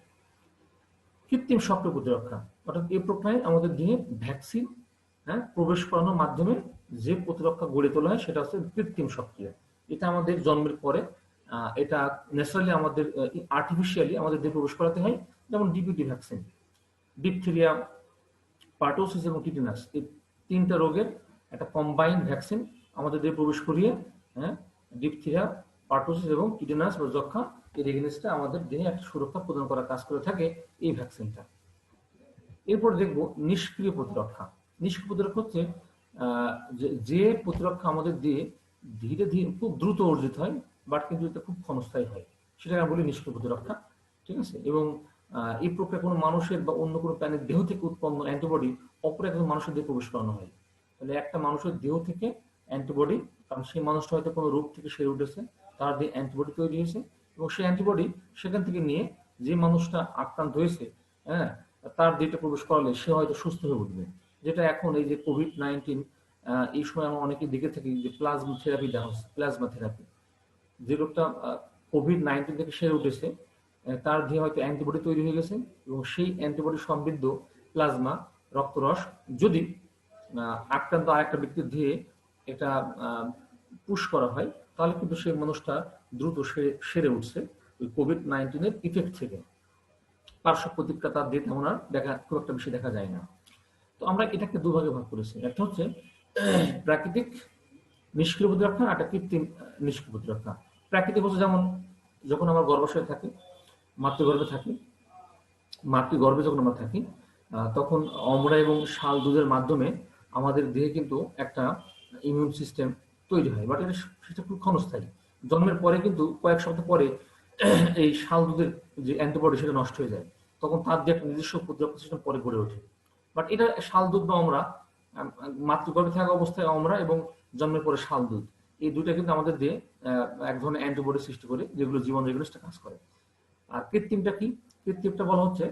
কৃত্রিম সক্রিয় প্রতিরক্ষা অর্থাৎ এই প্রক্রিয়ায় আমাদের দেহে ভ্যাকসিন প্রবেশ করানোর মাধ্যমে যে প্রতিরক্ষা গড়ে তোলা হয় সেটা হচ্ছে কৃত্রিম সক্রিয়। এটা আমাদের জন্মের পরে এটা ন্যাচারালি আমাদের আর্টিফিশিয়ালি আমাদের দেহে প্রবেশ করাতে হয়, যেমন ডিপিটি ভ্যাকসিন, ডিপথেরিয়া, পার্টোসিস এবং টিটেনাস, এই তিনটা রোগের একটা কম্বাইন ভ্যাকসিন আমাদের দেহে প্রবেশ করিয়ে ডিপথেরিয়া, পার্টোসিস এবং টিটেনাস বা যক্ষা এর এগেনস্টে আমাদের দেহে একটা সুরক্ষা প্রদান করার কাজ করে থাকে এই ভ্যাকসিনটা। এরপর দেখব নিষ্ক্রিয় প্রতিরক্ষা। নিষ্ক্রিয় প্রতিরক্ষা হচ্ছে যে প্রতিরক্ষা আমাদের দিয়ে ধীরে ধীরে খুব দ্রুত অর্জিত হয় বাট কিন্তু এটা খুব ক্ষণস্থায়ী হয়, সেটাকে আমরা বলি নিষ্ক্রিয় প্রতিরক্ষা, ঠিক আছে। এবং এই প্রক্রিয়া কোনো মানুষের বা অন্য কোনো প্রাণীর দেহ থেকে উৎপন্ন অ্যান্টিবডি অপর একজন মানুষের দেহে প্রবেশ করানো হয়। তাহলে একটা মানুষের দেহ থেকে অ্যান্টিবডি, কারণ সেই মানুষটা হয়তো কোনো রোগ থেকে সেরে উঠেছে, তার দেহে অ্যান্টিবডি তৈরি হয়েছে এবং সেই অ্যান্টিবডি সেখান থেকে নিয়ে যে মানুষটা আক্রান্ত হয়েছে তার দেহটা প্রবেশ করালে সে হয়তো সুস্থ হয়ে উঠবে। যেটা এখন এই যে কোভিড-19 এই সময় আমরা অনেকে দেখে থাকি যে প্লাজমা থেরাপি দেওয়া হচ্ছে, প্লাজমা থেরাপি। যে লোকটা কোভিড-19 থেকে সেরে উঠেছে তার দেহে হয়তো অ্যান্টিবডি তৈরি হয়ে গেছে এবং সেই অ্যান্টিবডি সমৃদ্ধ প্লাজমা রক্তরস যদি আক্রান্ত আরেকটা ব্যক্তির দেহে এটা পুশ করা হয় তাহলে কিন্তু সেই মানুষটা দ্রুত সেরে উঠছে ওই কোভিড-19 এর ইফেক্ট থেকে। পার্শ্ব প্রতিক্রিয়া তার দেহে তেমন আর খুব একটা বেশি দেখা যায় না। তো আমরা এটাকে দুভাগে ভাগ করেছি, একটা হচ্ছে প্রাকৃতিক নিষ্ক্রিয় প্রতিরক্ষা আর একটা কৃত্রিম নিষ্ক্রিয় প্রতিরক্ষা। প্রাকৃতিক হচ্ছে যেমন যখন আমরা গর্ভাশয়ে থাকি, মাতৃগর্ভে থাকি, মাতৃগর্ভে যখন আমরা থাকি তখন অমরা এবং শাল দুধের মাধ্যমে আমাদের দেহে কিন্তু একটা ইমিউন সিস্টেম তৈরি হয়, বাট এটা সেটা খুব ক্ষণস্থায়ী। জন্মের পরে কিন্তু কয়েক সপ্তাহ পরে এই শাল দুধের যে অ্যান্টিবডি সেটা নষ্ট হয়ে যায়, তখন তার যে একটা নিজস্ব প্রতিরক্ষা সিস্টেম পরে গড়ে ওঠে। বাট এটা শাল দুধ বা অমরা, মাতৃগর্ভে থাকা অবস্থায় অমরা এবং জন্মের পরে শাল দুধ, এই দুইটা কিন্তু আমাদের দিয়ে এক ধরনের অ্যান্টিবডি সৃষ্টি করে যেগুলো জীবন এগুলো কাজ করে। আর কৃত্রিমটা কি, কৃত্রিমটা বলা হচ্ছে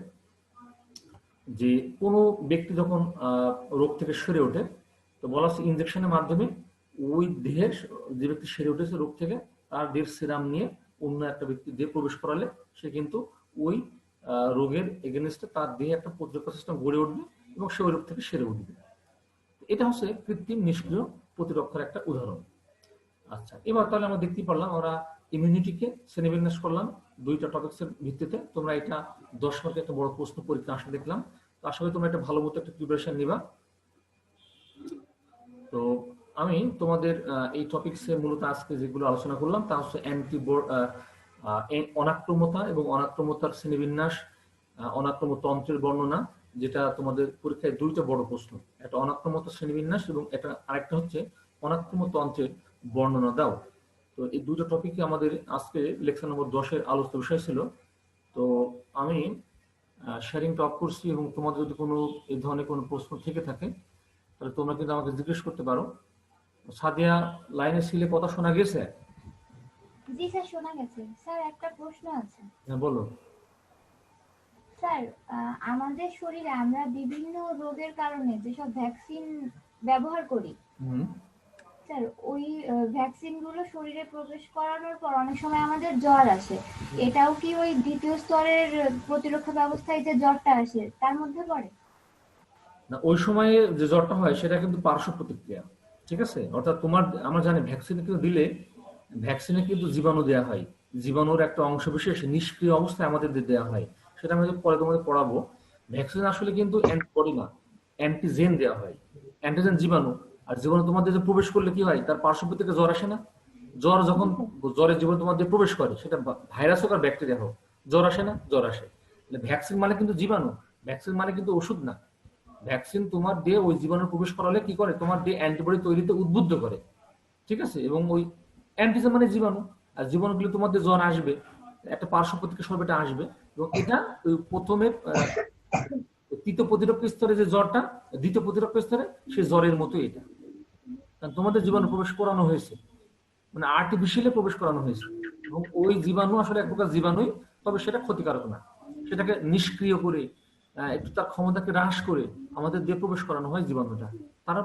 যে কোনো ব্যক্তি যখন রোগ থেকে সেরে ওঠে তো বলা হচ্ছে ইনজেকশনের মাধ্যমে ওই দেহের যে ব্যক্তি সেরে উঠেছে রোগ থেকে তার দেহের সিরাম নিয়ে অন্য একটা ব্যক্তি দেহে প্রবেশ করালে সে কিন্তু ওই রোগের এগেনস্টে তার দেহে একটা প্রতিরক্ষা সিস্টেম গড়ে উঠবে এবং সে ওই রোগ থেকে সেরে উঠবে। এটা হচ্ছে কৃত্রিম নিষ্ক্রিয় প্রতিরক্ষার একটা উদাহরণ। আচ্ছা, এবার তাহলে আমরা দেখতে পারলাম আমরা ইমিউনিটিকে শ্রেণীবিন্যাস করলাম দুইটা টপিক্সের ভিত্তিতে। তোমরা এটা 10 মার্কের একটা বড় প্রশ্ন পরীক্ষা আসলে দেখলাম, তো আশা করি তোমরা একটা ভালো মতো একটা প্রিপারেশন নিবা। তো আমি তোমাদের এই টপিক্সে মূলত আজকে যেগুলো আলোচনা করলাম তা হচ্ছে অনাক্রমতা এবং অনাক্রমতার শ্রেণীবিন্যাস, অনাক্রমতন্ত্রের বর্ণনা, যেটা তোমাদের পরীক্ষায় দুইটা বড় প্রশ্ন, একটা অনাক্রমতা শ্রেণীবিন্যাস এবং এটা আরেকটা হচ্ছে অনাক্রমতন্ত্রের বর্ণনা দাও। তো এই দুটো টপিকে আমাদের আজকে লেকচার নম্বর 10-এর আলোচ্য বিষয় ছিল। তো আমি শেয়ারিংটা অফ করছি এবং তোমাদের যদি কোনো এই ধরনের কোনো প্রশ্ন থেকে থাকে তাহলে তোমরা কিন্তু আমাকে জিজ্ঞেস করতে পারো। সাদিয়া, লাইনে ছিলে, কথা শোনা গেছে? জি স্যার, শোনা গেছে। স্যার একটা প্রশ্ন আছে। হ্যাঁ বলো। স্যার, আমাদের শরীরে আমরা বিভিন্ন রোগের কারণে যেসব ভ্যাকসিন ব্যবহার করি, স্যার ওই ভ্যাকসিন গুলো শরীরে প্রবেশ করানোর পর অনেক সময় আমাদের জ্বর আসে, এটাও কি ওই দ্বিতীয় স্তরের প্রতিরক্ষা ব্যবস্থায় যে জ্বরটা আসে তার মধ্যে পড়ে? না, ওই সময়ে যে জ্বরটা হয় সেটা কিন্তু পার্শ্ব প্রতিক্রিয়া, ঠিক আছে? অর্থাৎ তোমার, আমরা জানি ভ্যাকসিনে কিন্তু দিলে ভ্যাকসিনে কিন্তু জীবাণু দেওয়া হয়, জীবাণুর একটা অংশ বিশেষ নিষ্ক্রিয় অবস্থায় আমাদের দেওয়া হয়, সেটা আমি পরে তোমাদের পড়াবো। ভ্যাকসিন আসলে কিন্তু অ্যান্টিবডি না, অ্যান্টিজেন দেওয়া হয়। অ্যান্টিজেন জীবাণু, আর জীবাণু তোমাদের যে প্রবেশ করলে কি হয়, তার পার্শ্ব প্রতিক্রিয়া জ্বর আসে না? জ্বর যখন জ্বরের জীবাণু তোমাদের প্রবেশ করে, সেটা ভাইরাস হোক আর ব্যাকটেরিয়া হোক, জ্বর আসে না? জ্বর আসে। ভ্যাকসিন মানে কিন্তু জীবাণু, ভ্যাকসিন মানে কিন্তু ওষুধ না। ভ্যাকসিন তোমার দেহে ওই জীবাণু প্রবেশ করালে কি করে, তোমার দেহে অ্যান্টিবডি তৈরিতে উদ্বুদ্ধ করে, ঠিক আছে? এবং ওই অ্যান্টিজেন মানে জীবাণু, আর জীবাণুগুলো তোমাদের জ্বর আসবে, একটা পার্শ্ব প্রতিক্রিয়া স্বরূপ এটা আসবে, এবং এটা ওই প্রথমে তৃতীয় প্রতিরক্ষা স্তরে যে জ্বরটা, দ্বিতীয় প্রতিরক্ষা স্তরে সেই জ্বরের মতো এটা, কারণ তোমাদের জীবাণু প্রবেশ করানো হয়েছে, মানে আর্টিফিশিয়ালি প্রবেশ করানো হয়েছে, এবং ওই জীবাণু আসলে এক প্রকার জীবাণুই, তবে সেটা ক্ষতিকারক না, সেটাকে নিষ্ক্রিয় করে একটু তার ক্ষমতাকে হ্রাস করে আমাদের দেহে প্রবেশ করানো হয় জীবাণুটা। তারা